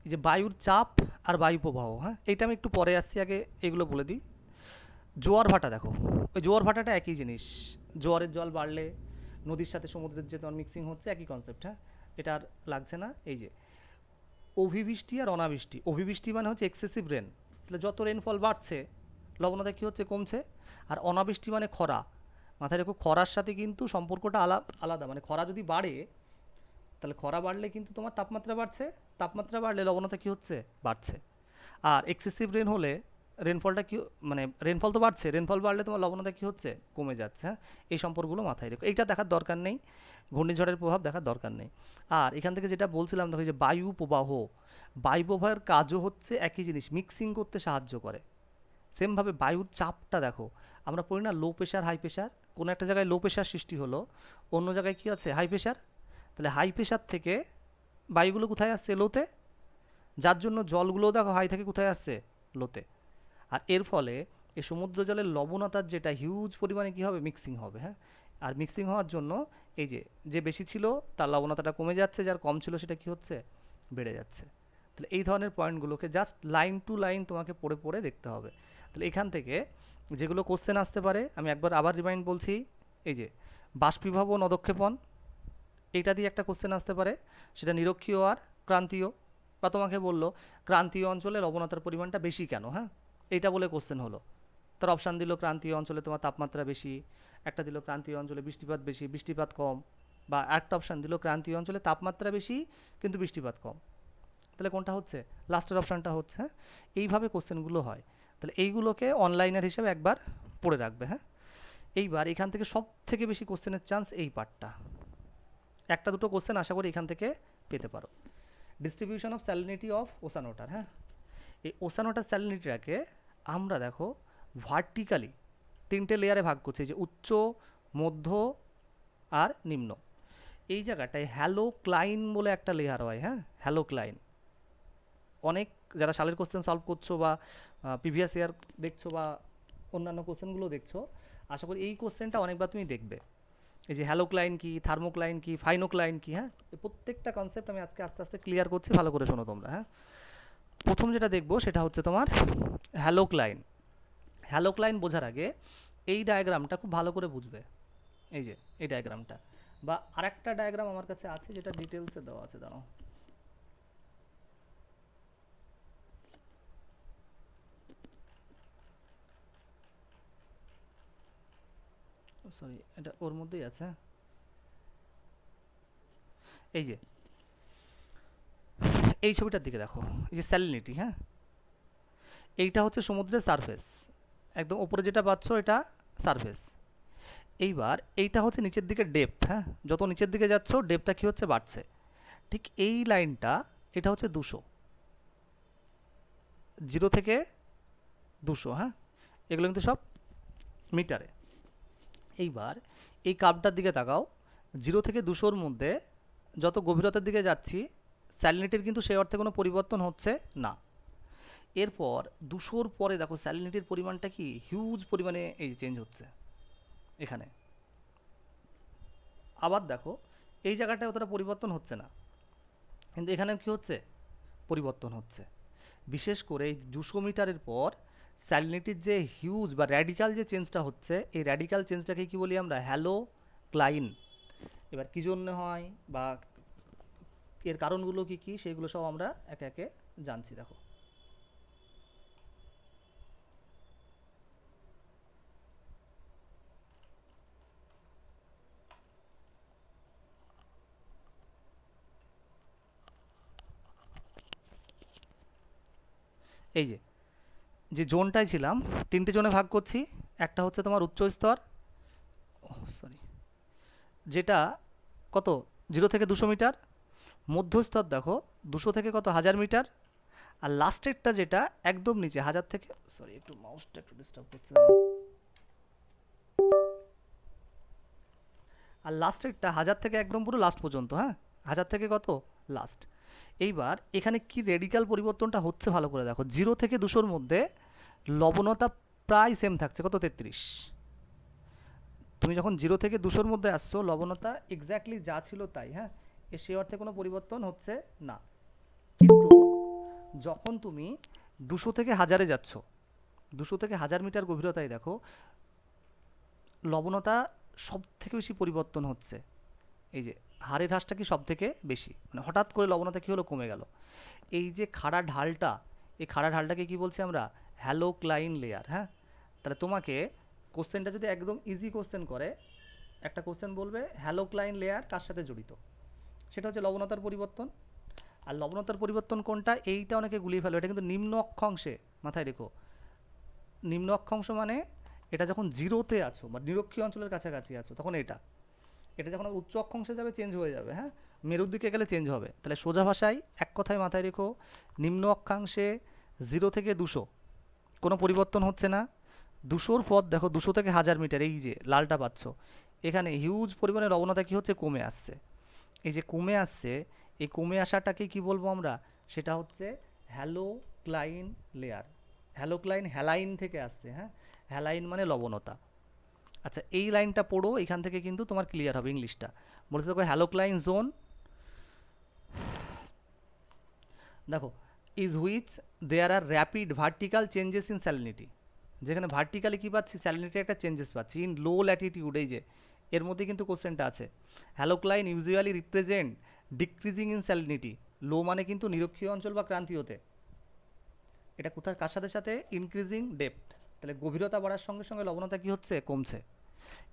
এই যে বায়ুর চাপ আর বায়ু প্রবাহ, হ্যাঁ, এইটা আমি একটু পরে আসছি, আগে এগুলো বলে দিই। জোয়ার ভাটা দেখো, ওই জোয়ার ভাটাটা একই জিনিস, জোয়ারের জল বাড়লে নদীর সাথে সমুদ্রের যে তোমার মিক্সিং হচ্ছে, একই কনসেপ্ট, হ্যাঁ। এটা আর লাগছে না। এই যে অভিবৃষ্টি আর অনাবৃষ্টি, অভিবৃষ্টি মানে হচ্ছে এক্সেসিভ রেন, তাহলে যত রেনফল বাড়ছে লবণতা কী হচ্ছে, কমছে। আর অনাবৃষ্টি মানে খরা, মাথায় রেখো খরার সাথে কিন্তু সম্পর্কটা আলাদা, মানে খরা যদি বাড়ে তাহলে খরা বাড়লে কিন্তু তোমার তাপমাত্রা বাড়ছে, তাপমাত্রা বাড়লে লবণতা কী হচ্ছে, বাড়ছে। আর এক্সেসিভ রেন হলে রেনফলটা কি, মানে রেনফল তো বাড়ছে, রেনফল বাড়লে তোমার লবণতা কী হচ্ছে, কমে যাচ্ছে, হ্যাঁ। এই সম্পর্কগুলো মাথায় রেখো, এইটা দেখার দরকার নেই, ঘূর্ণিঝড়ের প্রভাব দেখার দরকার নেই। আর এখান থেকে যেটা বলছিলাম দেখো, যে বায়ু প্রবাহ, বায়ু প্রবাহের কাজও হচ্ছে একই জিনিস, মিক্সিং করতে সাহায্য করে। সেমভাবে বায়ুর চাপটা দেখো, আমরা পড়ি না লো প্রেশার হাই প্রেশার, কোনো একটা জায়গায় লো প্রেশার সৃষ্টি হলো, অন্য জায়গায় কি আছে, হাই প্রেশার। তাহলে হাই প্রেশার থেকে বায়ুগুলো কোথায় আসছে, লোতে, যার জন্য জলগুলো দেখো হাই থেকে কোথায় আসছে, লোতে। আর এর ফলে এই সমুদ্র জলের লবণতার যেটা হিউজ পরিমাণে কী হবে, মিক্সিং হবে, হ্যাঁ। আর মিক্সিং হওয়ার জন্য এই যে যে বেশি ছিল তার লবণতাটা কমে যাচ্ছে, যার কম ছিল সেটা কি হচ্ছে, বেড়ে যাচ্ছে। তাহলে এই ধরনের পয়েন্টগুলোকে জাস্ট লাইন টু লাইন তোমাকে পড়ে পড়ে দেখতে হবে। তাহলে এখান থেকে যেগুলো কোশ্চেন আসতে পারে আমি একবার আবার রিমাইন্ড বলছি, এই যে বাষ্পীভবন অধঃক্ষেপণ, এইটা দিয়ে একটা কোশ্চেন আসতে পারে, সেটা নিরক্ষীয় আর ক্রান্তীয়, বা তোমাকে বললো ক্রান্তীয় অঞ্চলে লবণতার পরিমাণটা বেশি কেন, হ্যাঁ, এইটা বলে কোশ্চেন হলো। তার অপশান দিল ক্রান্তীয় অঞ্চলে তোমার তাপমাত্রা বেশি, একটা দিল ক্রান্তীয় অঞ্চলে বৃষ্টিপাত বেশি, বৃষ্টিপাত কম, বা একটা অপশান দিল ক্রান্তীয় অঞ্চলে তাপমাত্রা বেশি কিন্তু বৃষ্টিপাত কম। তাহলে কোনটা হচ্ছে, লাস্টের অপশানটা হচ্ছে, হ্যাঁ। এইভাবে কোশ্চেনগুলো হয়। তাহলে এইগুলোকে অনলাইনের হিসাবে একবার পড়ে রাখবে, হ্যাঁ। এইবার এখান থেকে সব থেকে বেশি কোশ্চেনের চান্স এই পার্টটা, একটা দুটো কোশ্চেন আশা করি এখান থেকে পেতে পারো। Distribution of salinity of ocean water, হ্যাঁ। এই ওশান ওয়াটার স্যালিনিটিটাকে আমরা দেখো ভার্টিক্যালি তিনটে লেয়ারে ভাগ করছি, যে উচ্চ, মধ্য আর নিম্ন। এই জায়গাটায় হ্যালোক্লাইন বলে একটা লেয়ার হয়, হ্যাঁ, হ্যালোক্লাইন। অনেক যারা সালের কোশ্চেন সলভ করছো বা প্রিভিয়াস ইয়ার দেখছো বা অন্যান্য কোশ্চেনগুলো দেখছো, আশা করি এই কোশ্চেনটা অনেকবার তুমি দেখবে। এই যে হ্যালোক্লাইন কি, থার্মোক্লাইন কি, ফাইনোক্লাইন কি, হ্যাঁ, এই প্রত্যেকটা কনসেপ্ট আমি আজকে আস্তে আস্তে ক্লিয়ার করছি, ভালো করে শোনো তোমরা, হ্যাঁ। প্রথম যেটা দেখবো সেটা হচ্ছে তোমার হ্যালোক্লাইন। হ্যালোক্লাইন বোঝার আগে এই ডায়াগ্রামটা খুব ভালো করে বুঝবে, এই যে এই ডায়াগ্রামটা, বা আরেকটা ডায়াগ্রাম আমার কাছে আছে যেটা ডিটেলসে দেওয়া আছে, দাঁড়াও, সরি এটা ওর মধ্যেই আছে, হ্যাঁ। এই যে এই ছবিটার দিকে দেখো, এই যে স্যালিনিটি, হ্যাঁ, এইটা হচ্ছে সমুদ্রের সারফেস, একদম উপরে যেটা পাচ্ছ এটা সারফেস। এইবার এইটা হচ্ছে নিচের দিকে ডেপথ, হ্যাঁ, যত নিচের দিকে যাচ্ছ ডেপথটা কি হচ্ছে, বাড়ছে। ঠিক এই লাইনটা এটা হচ্ছে 200, 0 থেকে 200, হ্যাঁ, এগুলো কিন্তু সব মিটারে। এইবার এই কার্ভটার দিকে তাকাও, 0 থেকে 200-র মধ্যে যত গভীরতার দিকে যাচ্ছি স্যালিনিটির কিন্তু সেই অর্থে কোনো পরিবর্তন হচ্ছে না। এরপর 200-র পরে দেখো স্যালিনিটির পরিমাণটা কি হিউজ পরিমাণে এই চেঞ্জ হচ্ছে এখানে। আবার দেখো এই জায়গাটায় অতটা পরিবর্তন হচ্ছে না, কিন্তু এখানে কি হচ্ছে, পরিবর্তন হচ্ছে। বিশেষ করে এই 200 মিটারের পর স্যালিনিটির যে হিউজ বা র্যাডিক্যাল যে চেঞ্জটা হচ্ছে, এই র্যাডিক্যাল চেঞ্জটাকে কি বলি আমরা, হ্যালোক্লাইন। এবার কী জন্য হয় বা এর কারণগুলো কি কি সেগুলো সব আমরা একে একে জানছি, দেখো। এই যে যে জোনটায় ছিলাম, তিনটে জোনে ভাগ করছি, একটা হচ্ছে তোমার উচ্চ স্তর, সরি, যেটা কত 0 থেকে 200 মিটার, মধ্যস্তর দেখো 200 থেকে কত 1000 মিটার, আর লাস্টেরটা যেটা একদম নিচে 1000 থেকে, সরি একটু মাউসটা একটু ডিস্টার্ব করছে, আর লাস্টেরটা 1000 থেকে একদম পুরো লাস্ট পর্যন্ত, হ্যাঁ, 1000 থেকে কত লাস্ট। এইবার এখানে কি রেডিক্যাল পরিবর্তনটা হচ্ছে ভালো করে দেখো, 0 থেকে 200-র মধ্যে লবণতা প্রায় সেম থাকছে, কত, 33। তুমি যখন 0 থেকে 200-র মধ্যে আসছো, লবণতা এক্স্যাক্টলি যা ছিল তাই, হ্যাঁ, সে অর্থে কোনো পরিবর্তন হচ্ছে না। কিন্তু যখন তুমি 200 থেকে 1000-এ যাচ্ছ, 200 থেকে 1000 মিটার গভীরতায় দেখো লবণতা সব থেকে বেশি পরিবর্তন হচ্ছে। এই যে হাড়ের হ্রাসটা কি সব থেকে বেশি, মানে হঠাৎ করে লবণতা কি হলো, কমে গেল। এই যে খাড়া ঢালটা, এই খাড়া ঢালটাকে কি বলছি আমরা, হ্যালোক্লাইন লেয়ার। হ্যাঁ, তাহলে তোমাকে কোশ্চেনটা যদি একদম ইজি কোশ্চেন করে, একটা কোশ্চেন বলবে হ্যালোক্লাইন লেয়ার কার সাথে জড়িত, সেটা হচ্ছে লবণতার পরিবর্তন। আর লবণতার পরিবর্তন কোনটা, এইটা অনেকে গুলিয়ে ফেলো, এটা কিন্তু নিম্ন অক্ষাংশে, মাথায় রেখো। নিম্ন অক্ষাংশ মানে এটা যখন জিরোতে আছো বা নিরক্ষীয় অঞ্চলের কাছাকাছি আছো তখন এটা, এটা যখন উচ্চ অক্ষাংশে যাবে চেঞ্জ হয়ে যাবে। হ্যাঁ, মেরুর দিকে গেলে চেঞ্জ হবে। তাহলে সোজা ভাষায় এক কথায় মাথায় রেখো, নিম্ন অক্ষাংশে 0 থেকে 200 কোনো পরিবর্তন হচ্ছে না। 200-র পথ দেখো, 200 থেকে 1000 মিটার, এই যে লালটা পাচ্ছ, এখানে হিউজ পরিমাণে লবণতা কি হচ্ছে, কমে আসছে। এই যে কমে আসছে, এই কমে আসাটাকে কি বলবো আমরা, সেটা হচ্ছে হ্যালোক্লাইন লেয়ার। হ্যালোক্লাইন হ্যালাইন থেকে আসছে। হ্যাঁ, হ্যালাইন মানে লবণতা। আচ্ছা, এই লাইনটা পড়ো, এখান থেকে কিন্তু তোমার ক্লিয়ার হবে ইংলিশটা। বলতে থাকো হ্যালোক্লাইন জোন, দেখো, is which there are rapid vertical changes in salinity, যেখানে ভার্টিক্যালি কী পাচ্ছি, স্যালিনিটি একটা চেঞ্জেস পাচ্ছি ইন লো ল্যাটিটিউড। এই যে এর মধ্যে কিন্তু কোশ্চেনটা আছে, halocline usually represent decreasing in salinity. Low মানে কিন্তু নিরক্ষীয় অঞ্চল বা ক্রান্তীয়তে, এটা কোথায় কার সাথে সাথে, ইনক্রিজিং ডেপথ। তাহলে গভীরতা বাড়ার সঙ্গে সঙ্গে লবণতা কি হচ্ছে, কমছে।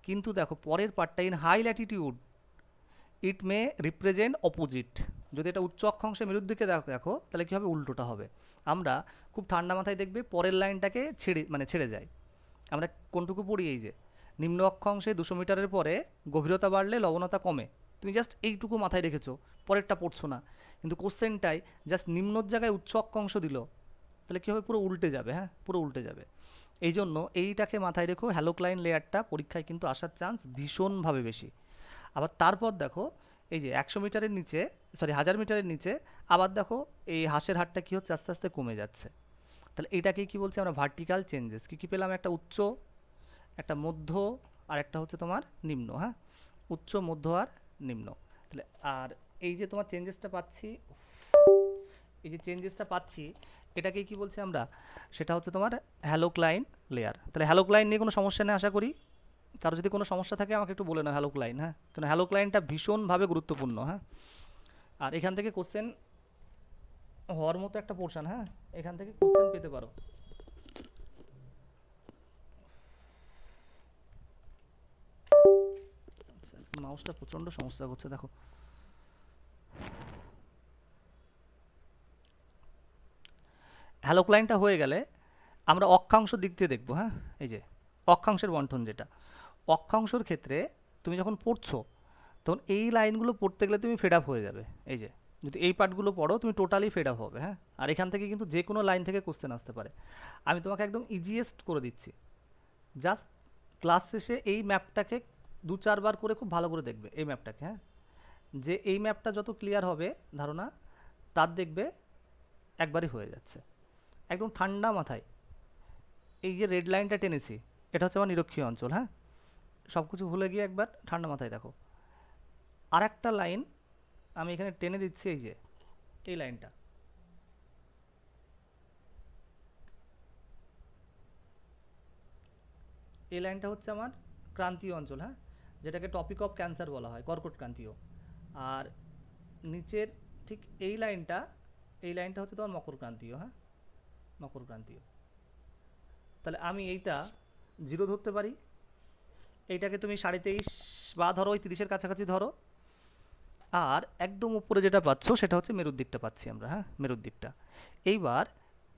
কিন্তু দেখো পরের পার্টটা, in high latitude it may represent opposite. যদি এটা উচ্চ অক্ষাংশে মেরুর দিকে দেখো তাহলে কী হবে, উল্টোটা হবে। আমরা খুব ঠান্ডা মাথায় দেখবে পরের লাইনটাকে ছেড়ে যায়। আমরা কোনটুকু পড়ি, এই যে নিম্ন অক্ষাংশে 200 মিটারের পরে গভীরতা বাড়লে লবণতা কমে, তুমি জাস্ট এইটুকু মাথায় রেখেছো, পরেরটা পড়ছো না। কিন্তু কোশ্চেনটাই জাস্ট নিম্নর জায়গায় উচ্চ অক্ষাংশ দিল, তাহলে কী হবে, পুরো উল্টে যাবে। হ্যাঁ, পুরো উল্টে যাবে। এই জন্য এইটাকে মাথায় রেখো, হ্যালোক্লাইন লেয়ারটা পরীক্ষায় কিন্তু আসার চান্স ভীষণভাবে বেশি। আবার তারপর দেখো, এই যে 100 মিটারের নিচে, সরি 1000 মিটারের নিচে, আবার দেখো এই হাঁসের হারটা কী হচ্ছে, আস্তে আস্তে কমে যাচ্ছে। তাহলে এইটাকেই কি বলছি আমরা, ভার্টিক্যাল চেঞ্জেস। কী কী পেলাম, একটা উচ্চ, একটা মধ্য, আর একটা হচ্ছে তোমার নিম্ন। হ্যাঁ, উচ্চ, মধ্য আর নিম্ন। তাহলে আর এই যে তোমার চেঞ্জেসটা পাচ্ছি, এই যে চেঞ্জেসটা পাচ্ছি, এটাকেই কি বলছি আমরা, সেটা হচ্ছে তোমার হ্যালোক্লাইন লেয়ার। তাহলে হ্যালোক্লাইন নিয়ে কোনো সমস্যা নেই আশা করি। কারো যদি কোনো সমস্যা থাকে আমাকে একটু বলে নাও হ্যালোক্লাইন। হ্যাঁ, কারণ হ্যালোক্লাইনটা ভীষণভাবে গুরুত্বপূর্ণ। হ্যাঁ, আর এখান থেকে কোশ্চেন হওয়ার মতো একটা পোর্শন। হ্যাঁ, এখান থেকে কোশ্চেন পেতে পারো। মাউসটা প্রচণ্ড সমস্যা করছে, দেখো। হ্যালোক্লাইনটা হয়ে গেলে আমরা অক্ষাংশ দিক দিয়ে দেখবো। হ্যাঁ, এই যে অক্ষাংশের বন্টন, যেটা অক্ষাংশর ক্ষেত্রে তুমি যখন পড়ছো তখন এই লাইনগুলো পড়তে গেলে তুমি ফেড আপ হয়ে যাবে। এই যে যদি এই পার্টগুলো পড়ো তুমি টোটালি ফেড আপ হবে। হ্যাঁ, আর এখান থেকে কিন্তু যে কোনো লাইন থেকে কোশ্চেন আসতে পারে। আমি তোমাকে একদম ইজিয়েস্ট করে দিচ্ছি, জাস্ট ক্লাস শেষে এই ম্যাপটাকে 2-4 বার করে খুব ভালো করে দেখবে এই ম্যাপটাকে। হ্যাঁ, যে এই ম্যাপটা যত ক্লিয়ার হবে ধারণা, তার দেখবে একবারই হয়ে যাচ্ছে। একদম ঠান্ডা মাথায় এই যে রেড লাইনটা টেনেছি, এটা হচ্ছে আমার নিরক্ষীয় অঞ্চল। হ্যাঁ, সব কিছু ভুলে গিয়ে একবার ঠান্ডা মাথায় দেখো। আর একটা লাইন আমি এখানে টেনে দিচ্ছি, এই যে এই লাইনটা, এই লাইনটা হচ্ছে আমার ক্রান্তীয় অঞ্চল। হ্যাঁ, যেটাকে টপিক অফ ক্যান্সার বলা হয়, কর্কট ক্রান্তীয়। আর নিচের ঠিক এই লাইনটা, এই লাইনটা হচ্ছে তোমার মকর ক্রান্তীয়। হ্যাঁ, মকর ক্রান্তীয়। তাহলে আমি এইটা 0 ধরতে পারি, এইটাকে তুমি 23.5 বা ধরো ওই 30-এর কাছাকাছি ধরো। আর একদম উপরে যেটা পাচ্ছ সেটা হচ্ছে মেরুর দিকটা পাচ্ছি আমরা। হ্যাঁ, মেরুর দিকটা। এইবার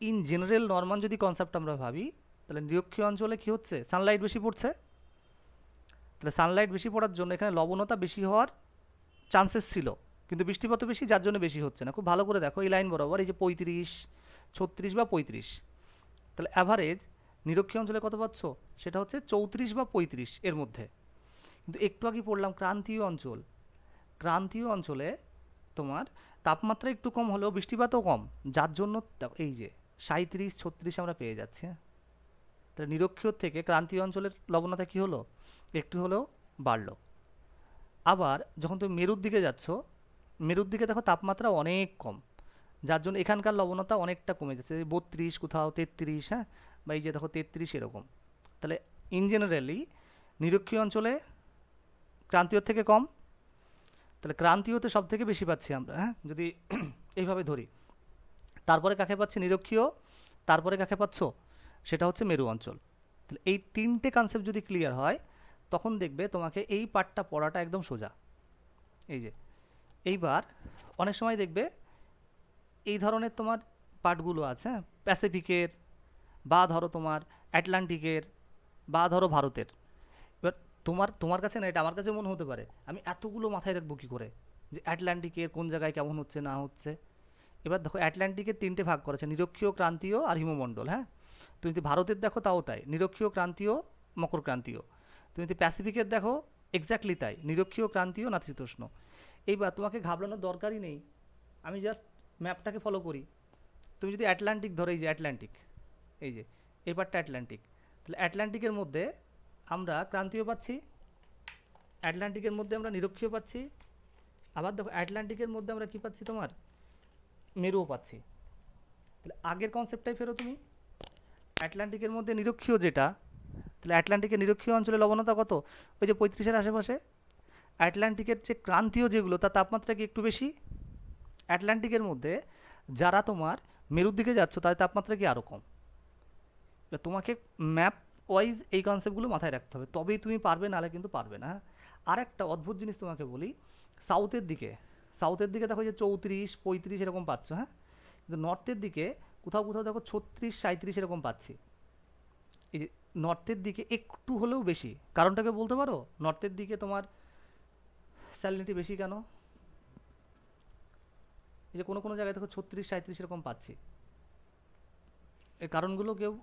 ইন জেনারেল নর্মাল যদি কনসেপ্ট আমরা ভাবি, তাহলে নিরক্ষীয় অঞ্চলে কি হচ্ছে, সানলাইট বেশি পড়ছে। তাহলে সানলাইট বেশি পড়ার জন্য এখানে লবণতা বেশি হওয়ার চান্সেস ছিল, কিন্তু বৃষ্টিপাতও বেশি, যার জন্য বেশি হচ্ছে না। খুব ভালো করে দেখো এই লাইন বরাবর, এই যে 35, 36 বা 35, তাহলে অ্যাভারেজ নিরক্ষীয় অঞ্চলে কত পাচ্ছ, সেটা হচ্ছে 34 বা 35 এর মধ্যে। কিন্তু একটু আগে পড়লাম ক্রান্তীয় অঞ্চল, ক্রান্তীয় অঞ্চলে তোমার তাপমাত্রা একটু কম হলেও বৃষ্টিপাতও কম, যার জন্য এই যে 37, 36 আমরা পেয়ে যাচ্ছি। হ্যাঁ, তাহলে নিরক্ষীয় থেকে ক্রান্তীয় অঞ্চলের লবণতা কি হলো, একটু হলেও বাড়লো। আবার যখন তুমি মেরুর দিকে যাচ্ছ, মেরুর দিকে দেখো তাপমাত্রা অনেক কম, যার জন্য এখানকার লবণতা অনেকটা কমে যাচ্ছে, 32, কোথাও 33, হ্যাঁ, বা এই যে দেখো 33 এরকম। তাহলে ইন জেনারেলি নিরক্ষীয় অঞ্চলে ক্রান্তীয় থেকে কম, তাহলে ক্রান্তীয়তে সব থেকে বেশি পাচ্ছি আমরা, হ্যাঁ, যদি এইভাবে ধরি। তারপরে কাকে পাচ্ছি, নিরক্ষীয়, তারপরে কাকে পাচ্ছ, সেটা হচ্ছে মেরু অঞ্চল। তাহলে এই তিনটে কনসেপ্ট যদি ক্লিয়ার হয়, তখন দেখবে তোমাকে এই পার্টটা পড়াটা একদম সোজা। এই যে এইবার অনেক সময় দেখবে এই ধরনের তোমার পার্টগুলো আছে, হ্যাঁ, প্যাসিফিকের, বা ধরো তোমার আটলান্টিকের, বা ধরো ভারতের। এবার তোমার তোমার কাছে না, এটা আমার কাছে মনে হতে পারে আমি এতগুলো মাথায় রাখবো কী করে, যে আটলান্টিকের কোন জায়গায় কেমন হচ্ছে না হচ্ছে। এবার দেখো আটলান্টিকের তিনটে ভাগ করেছে, নিরক্ষীয়, ক্রান্তীয় আর হিমমণ্ডল, হ্যাঁ। তুমি যদি ভারতের দেখো তাও তাই, নিরক্ষীয়, ক্রান্তীয়, মকর ক্রান্তীয়। তুমি যদি প্যাসিফিকের দেখো এক্স্যাক্টলি তাই, নিরক্ষীয়, ক্রান্তীয়, নাতিশীতোষ্ণ। এইবার তোমাকে ঘাবড়ানোর দরকারই নেই, আমি জাস্ট ম্যাপটাকে ফলো করি। তুমি যদি আটলান্টিক ধরো, এই যে আটলান্টিক, এই যে এই পারটা আটলান্টিক, তাহলে আটলান্টিকের মধ্যে আমরা ক্রান্তীয় পাচ্ছি, আটলান্টিকের মধ্যে আমরা নিরক্ষীয় পাচ্ছি, আবার দেখো আটলান্টিকের মধ্যে আমরা কি পাচ্ছি, তোমার মেরুও পাচ্ছি। তাহলে আগের কনসেপ্টটাই ফেরো তুমি, আটলান্টিকের মধ্যে নিরক্ষীয় যেটা, তাহলে আটলান্টিকের নিরক্ষীয় অঞ্চলে লবণতা কত, ওই যে 35-এর আশেপাশে। আটলান্টিকের যে ক্রান্তীয় যেগুলো, তার তাপমাত্রা কি একটু বেশি। আটলান্টিকের মধ্যে যারা তোমার মেরুর দিকে যাচ্ছ, তাদের তাপমাত্রা কি আরও কম। এবার তোমাকে ম্যাপ ওয়াইজ এই কনসেপ্টগুলো মাথায় রাখতে হবে, তবেই তুমি পারবে, নাহলে কিন্তু পারবে না, হ্যাঁ। আর একটা অদ্ভুত জিনিস তোমাকে বলি, সাউথের দিকে, সাউথের দিকে দেখো যে 34, 35 এরকম পাচ্ছ, হ্যাঁ, কিন্তু নর্থের দিকে কোথাও কোথাও দেখো 36, 37 এরকম পাচ্ছি। এই যে নর্থের দিকে একটু হলেও বেশি, কারণটাকে বলতে পারো, নর্থের দিকে তোমার স্যালিনিটি বেশি কেন, এই যে কোনো কোনো জায়গায় দেখো 36, 37 এরকম পাচ্ছি। এই কারণগুলো কেউ,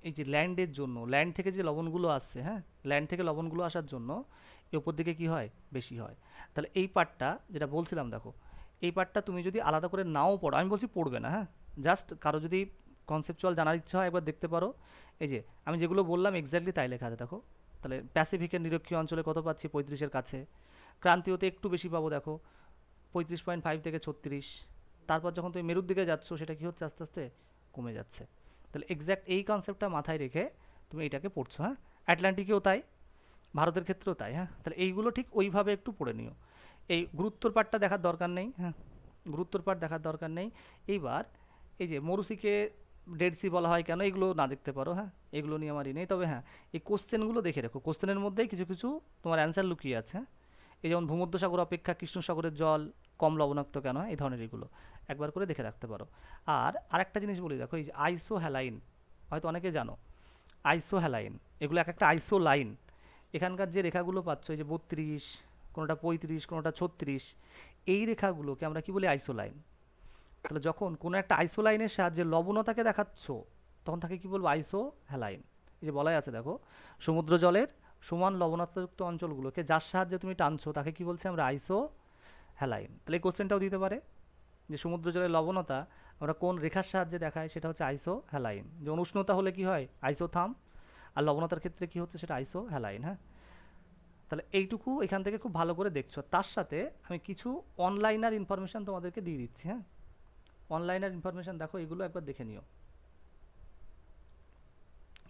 এই যে ল্যান্ডের জন্য, ল্যান্ড থেকে যে লবণগুলো আসছে, হ্যাঁ, ল্যান্ড থেকে লবণগুলো আসার জন্য এই উপর দিকে কি হয়, বেশি হয়। তাহলে এই পার্টটা যেটা বলছিলাম দেখো, এই পার্টটা তুমি যদি আলাদা করে নাও পড়ো, আমি বলছি পড়বে না, হ্যাঁ, জাস্ট কারো যদি কনসেপচুয়াল জানার ইচ্ছা হয় একবার দেখতে পারো। এই যে আমি যেগুলো বললাম এক্স্যাক্টলি তাই লেখা আছে দেখো। তাহলে প্যাসিফিকের নিরক্ষীয় অঞ্চলে কত পাচ্ছি, 35-এর কাছে। ক্রান্তীয়তে একটু বেশি পাবো দেখো, 35.5 থেকে 36। তারপর যখন তুমি মেরুর দিকে যাচ্ছ, সেটা কি হচ্ছে, আস্তে আস্তে কমে যাচ্ছে। তাহলে এক্স্যাক্ট এই কনসেপ্টটা মাথায় রেখে তুমি এটাকে পড়ছো, হ্যাঁ। আটলান্টিকেও তাই, ভারতের ক্ষেত্রেও তাই, হ্যাঁ। তাহলে এইগুলো ঠিক ওইভাবে একটু পড়ে নিও, এই গুরুত্বর পার্টটা দেখার দরকার নেই, হ্যাঁ, গুরুত্বর পার্ট দেখার দরকার নেই। এইবার এই যে মরুসিকে ডেড সি বলা হয় কেন, এগুলো না দেখতে পারো, হ্যাঁ, এগুলো নিয়ে আমারই নেই। তবে হ্যাঁ, এই কোশ্চেনগুলো দেখে রেখো, কোশ্চেনের মধ্যেই কিছু কিছু তোমার অ্যান্সার লুকিয়ে আছে, হ্যাঁ। এই যেমন ভূমধ্যসাগর অপেক্ষা কৃষ্ণ সাগরের জল কম লবণাক্ত কেন হয়, এই ধরনের এগুলো একবার করে দেখে রাখতে পারো। আর আরেকটা জিনিস বলি দেখো, এই যে আইসো হ্যালাইন, হয়তো অনেকে জানো, আইসো হ্যালাইন, এগুলো এক একটা আইসো লাইন। এখানকার যে রেখাগুলো পাচ্ছ, এই যে 32, কোনোটা 35, কোনোটা 36, এই রেখাগুলোকে আমরা কি বলি, আইসো লাইন। তাহলে যখন কোনো একটা আইসো লাইনের সাহায্যে লবণতাকে দেখাচ্ছ, তখন তাকে কি বলবো, আইসো হ্যালাইন। এই যে বলাই আছে দেখো, সমুদ্র জলের সমান লবণাক্তযুক্ত অঞ্চলগুলোকে যার সাহায্যে তুমি টানছো, তাকে কি বলছি আমরা, আইসো হ্যালাইন। তাহলে এই কোশ্চেনটাও দিতে পারে, যে সমুদ্র জলের লবণতা আমরা কোন রেখার সাহায্যে দেখাই, সেটা হচ্ছে আইসো হ্যালাইন। যেমন উষ্ণতা হলে কি হয়, আইসোথার্ম, আর লবণতার ক্ষেত্রে কি হচ্ছে, সেটা আইসো হ্যালাইন, হ্যাঁ। তাহলে এইটুকু এখান থেকে খুব ভালো করে দেখছো, তার সাথে আমি কিছু অনলাইনার ইনফরমেশন তোমাদেরকে দিয়ে দিচ্ছি, হ্যাঁ। অনলাইনের ইনফরমেশন দেখো, এগুলো একবার দেখে নিও।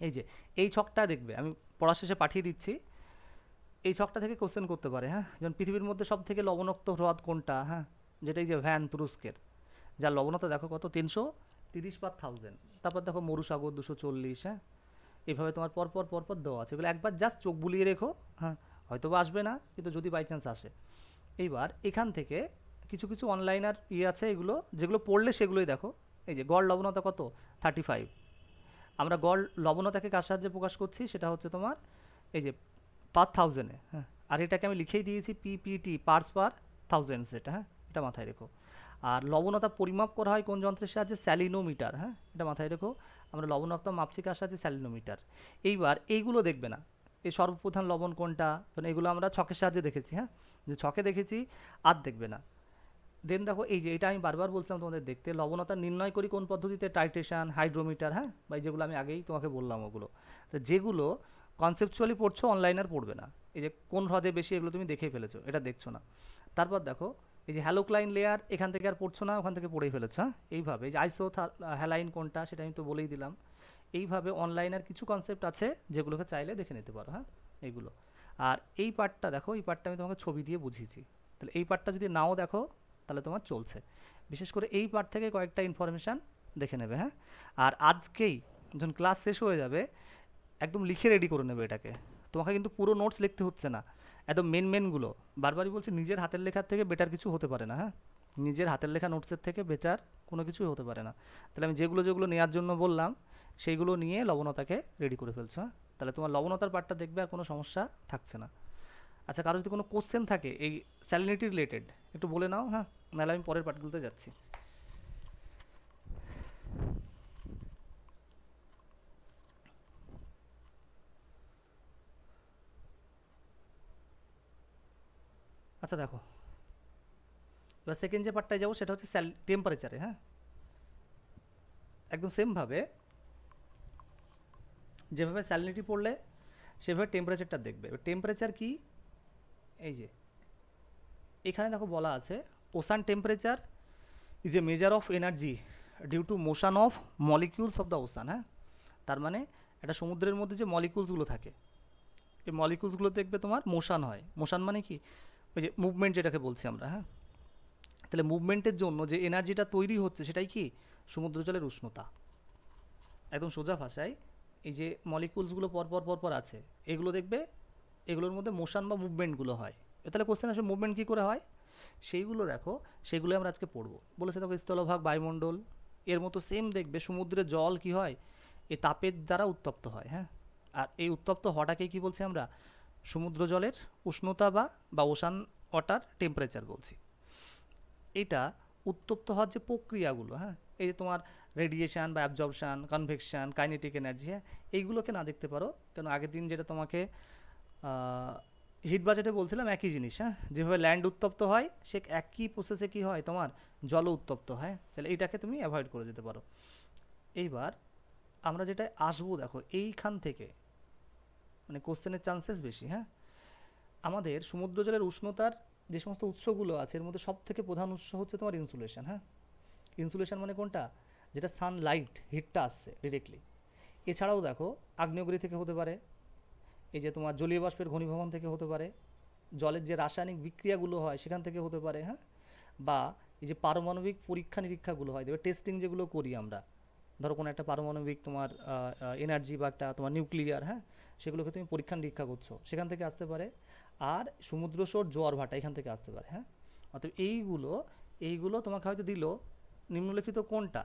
এই যে এই ছকটা দেখবে, আমি পড়া শেষে পাঠিয়ে দিচ্ছি, এই ছকটা থেকে কোশ্চেন করতে পারে, হ্যাঁ। যেমন পৃথিবীর মধ্যে সব থেকে লবণাক্ত হ্রদ কোনটা, হ্যাঁ, যেটা এই যে ভ্যান তুরস্কের, যার লবণতা দেখো কত, 330/1000। তারপর দেখো মরুসাগর 240, হ্যাঁ। এইভাবে তোমার পরপর পরপর দেওয়া আছে, এগুলো একবার জাস্ট চোখ বুলিয়ে রেখো, হ্যাঁ। হয়তো বা আসবে না, কিন্তু যদি বাই চান্স আসে। এইবার এখান থেকে কিছু কিছু অনলাইনার ইয়ে আছে, এগুলো যেগুলো পড়লে সেগুলোই দেখো। এই যে গড় লবণতা কত, 35। আমরা গড় লবণতাকে কার সাহায্যে প্রকাশ করছি, সেটা হচ্ছে তোমার এই যে পার থাউজেন্ডে, হ্যাঁ। আর এটাকে আমি লিখেই দিয়েছি পিপিটি, পার্টস পার থাউজেন্ড, সেটা, হ্যাঁ, এটা মাথায় রেখো। আর লবণতা পরিমাপ করা হয় কোন যন্ত্রের সাহায্যে, স্যালিনোমিটার, হ্যাঁ, এটা মাথায় রেখো। আমরা লবণাক্ত মাপছি কার সাহায্যে, স্যালিনোমিটার। এইবার এইগুলো দেখবে না, এই সর্বপ্রধান লবণ কোনটা, কারণ এগুলো আমরা ছকের সাহায্যে দেখেছি, হ্যাঁ, যে ছকে দেখেছি, আর দেখবে না। দেন দেখো এই যে এটা আমি বারবার বলছিলাম তোমাদের দেখতে, লবণতা নির্ণয় করি কোন পদ্ধতিতে, টাইট্রেশন, হাইড্রোমিটার, হ্যাঁ, বা এই যেগুলো আমি আগেই তোমাকে বললাম ওগুলো। তো যেগুলো কনসেপচুয়ালি পড়ছো অনলাইন আর পড়বে না, এই যে কোন হ্রদে বেশি, এগুলো তুমি দেখেই ফেলেছো, এটা দেখছো না। তারপর দেখো এই যে হ্যালোক্লাইন লেয়ার, এখান থেকে আর পড়ছো না, ওখান থেকে পড়েই ফেলেছো, হ্যাঁ। এইভাবে এই যে আইসো হ্যালাইন কোনটা সেটা আমি তো বলেই দিলাম। এইভাবে অনলাইনের কিছু কনসেপ্ট আছে যেগুলোকে চাইলে দেখে নিতে পারো, হ্যাঁ, এইগুলো। আর এই পার্টটা দেখো, এই পার্টটা আমি তোমাকে ছবি দিয়ে বুঝিয়েছি, তাহলে এই পার্টটা যদি নাও দেখো তাহলে তোমার চলছে। বিশেষ করে এই পার্ট থেকে কয়েকটা ইনফরমেশান দেখে নেবে, হ্যাঁ। আর আজকেই যখন ক্লাস শেষ হয়ে যাবে একদম লিখে রেডি করে নেবে এটাকে। তোমাকে কিন্তু পুরো নোটস লিখতে হচ্ছে না, একদম মেনগুলো। বারবারই বলছি, নিজের হাতের লেখার থেকে বেটার কিছু হতে পারে না, হ্যাঁ। নিজের হাতের লেখা নোটসের থেকে বেটার কোনো কিছুই হতে পারে না। তাহলে আমি যেগুলো যেগুলো নেওয়ার জন্য বললাম সেইগুলো নিয়ে লবণতাকে রেডি করে ফেলছো, হ্যাঁ। তাহলে তোমার লবণতার পার্টটা দেখবে আর কোনো সমস্যা থাকছে না। আচ্ছা, কারো যদি কোনো কোশ্চেন থাকে এই স্যালিনিটি রিলেটেড একটু বলে নাও, হ্যাঁ, নাহলে আমি পরের পার্টগুলোতে যাচ্ছি। আচ্ছা দেখো, এবার সেকেন্ড যে পার্টটায় যাবো সেটা হচ্ছে টেম্পারেচারে, হ্যাঁ। একদম সেমভাবে যেভাবে স্যালিনিটি পড়লে সেভাবে টেম্পারেচারটা দেখবে। টেম্পারেচার কি, এই যে এখানে দেখো বলা আছে ocean temperature is a measure of energy due to motion of molecules of the ocean, হ্যাঁ। তার মানে একটা সমুদ্রের মধ্যে যে মলিকিউলসগুলো থাকে, এই মলিকিউলসগুলো দেখবে তোমার মোশন হয়। মোশন মানে কি, ওই যে মুভমেন্ট যেটাকে বলছি আমরা, হ্যাঁ। তাহলে মুভমেন্টের জন্য যে এনার্জিটা তৈরি হচ্ছে সেটাই কি, সমুদ্র জলের উষ্ণতা। একদম সোজা ভাষায় এই যে মলিকুলসগুলো পরপর পরপর আছে, এগুলো দেখবে, এগুলোর মধ্যে মোশন বা মুভমেন্টগুলো হয়। তাহলে কোশ্চেন আসে মুভমেন্ট কী করে হয়, সেইগুলো দেখো, সেগুলো আমরা আজকে পড়বো। বলেছে দেখো স্থলভাগ, বায়ুমণ্ডল, এর মতো সেম দেখবে সমুদ্রের জল কি হয়, এই তাপের দ্বারা উত্তপ্ত হয়, হ্যাঁ। আর এই উত্তপ্ত হওয়াটাকেই কি বলছি আমরা, সমুদ্র জলের উষ্ণতা বা ওশান ওয়াটার টেম্পারেচার বলছি। এটা উত্তপ্ত হওয়ার যে প্রক্রিয়াগুলো, হ্যাঁ, এই যে তোমার রেডিয়েশন বা অ্যাবজর্পশন, কনভেকশন, কাইনেটিক এনার্জি, হ্যাঁ, এইগুলোকে না দেখতে পারো। কেন, আগের দিন যেটা তোমাকে হিট বাজেটে বলছিলাম একই জিনিস, হ্যাঁ। যেভাবে ল্যান্ড উত্তপ্ত হয় সে একই প্রসেসে কি হয় তোমার জল উত্তপ্ত হয়। তাহলে এইটাকে তুমি অ্যাভয়েড করে যেতে পারো। এইবার আমরা যেটা আসবো দেখো এইখান থেকে, মানে কোশ্চেনের চান্সেস বেশি, হ্যাঁ। আমাদের সমুদ্র জলের উষ্ণতার যে সমস্ত উৎসগুলো আছে এর মধ্যে সব থেকে প্রধান উৎস হচ্ছে তোমার ইনসুলেশন, হ্যাঁ। ইনসুলেশন মানে কোনটা, যেটা সানলাইট হিটটা আসছে ডিরেক্টলি। এছাড়াও দেখো আগ্নেয়গিরি থেকে হতে পারে, এই যে তোমার জলীয় বাষ্পের ঘনীভবন থেকে হতে পারে, জলের যে রাসায়নিক বিক্রিয়াগুলো হয় সেখান থেকে হতে পারে, হ্যাঁ। বা এই যে পারমাণবিক পরীক্ষা নিরীক্ষাগুলো হয়, দেখবে টেস্টিং যেগুলো করি আমরা, ধরো কোনো একটা পারমাণবিক তোমার এনার্জি বা একটা তোমার নিউক্লিয়ার, হ্যাঁ, সেগুলোকে তুমি পরীক্ষা নিরীক্ষা করছো, সেখান থেকে আসতে পারে। আর সমুদ্র স্রোত, জোয়ার ভাটা এখান থেকে আসতে পারে, হ্যাঁ। অতএব এইগুলো এইগুলো তোমাকে হয়তো দিল নিম্নলিখিত কোনটা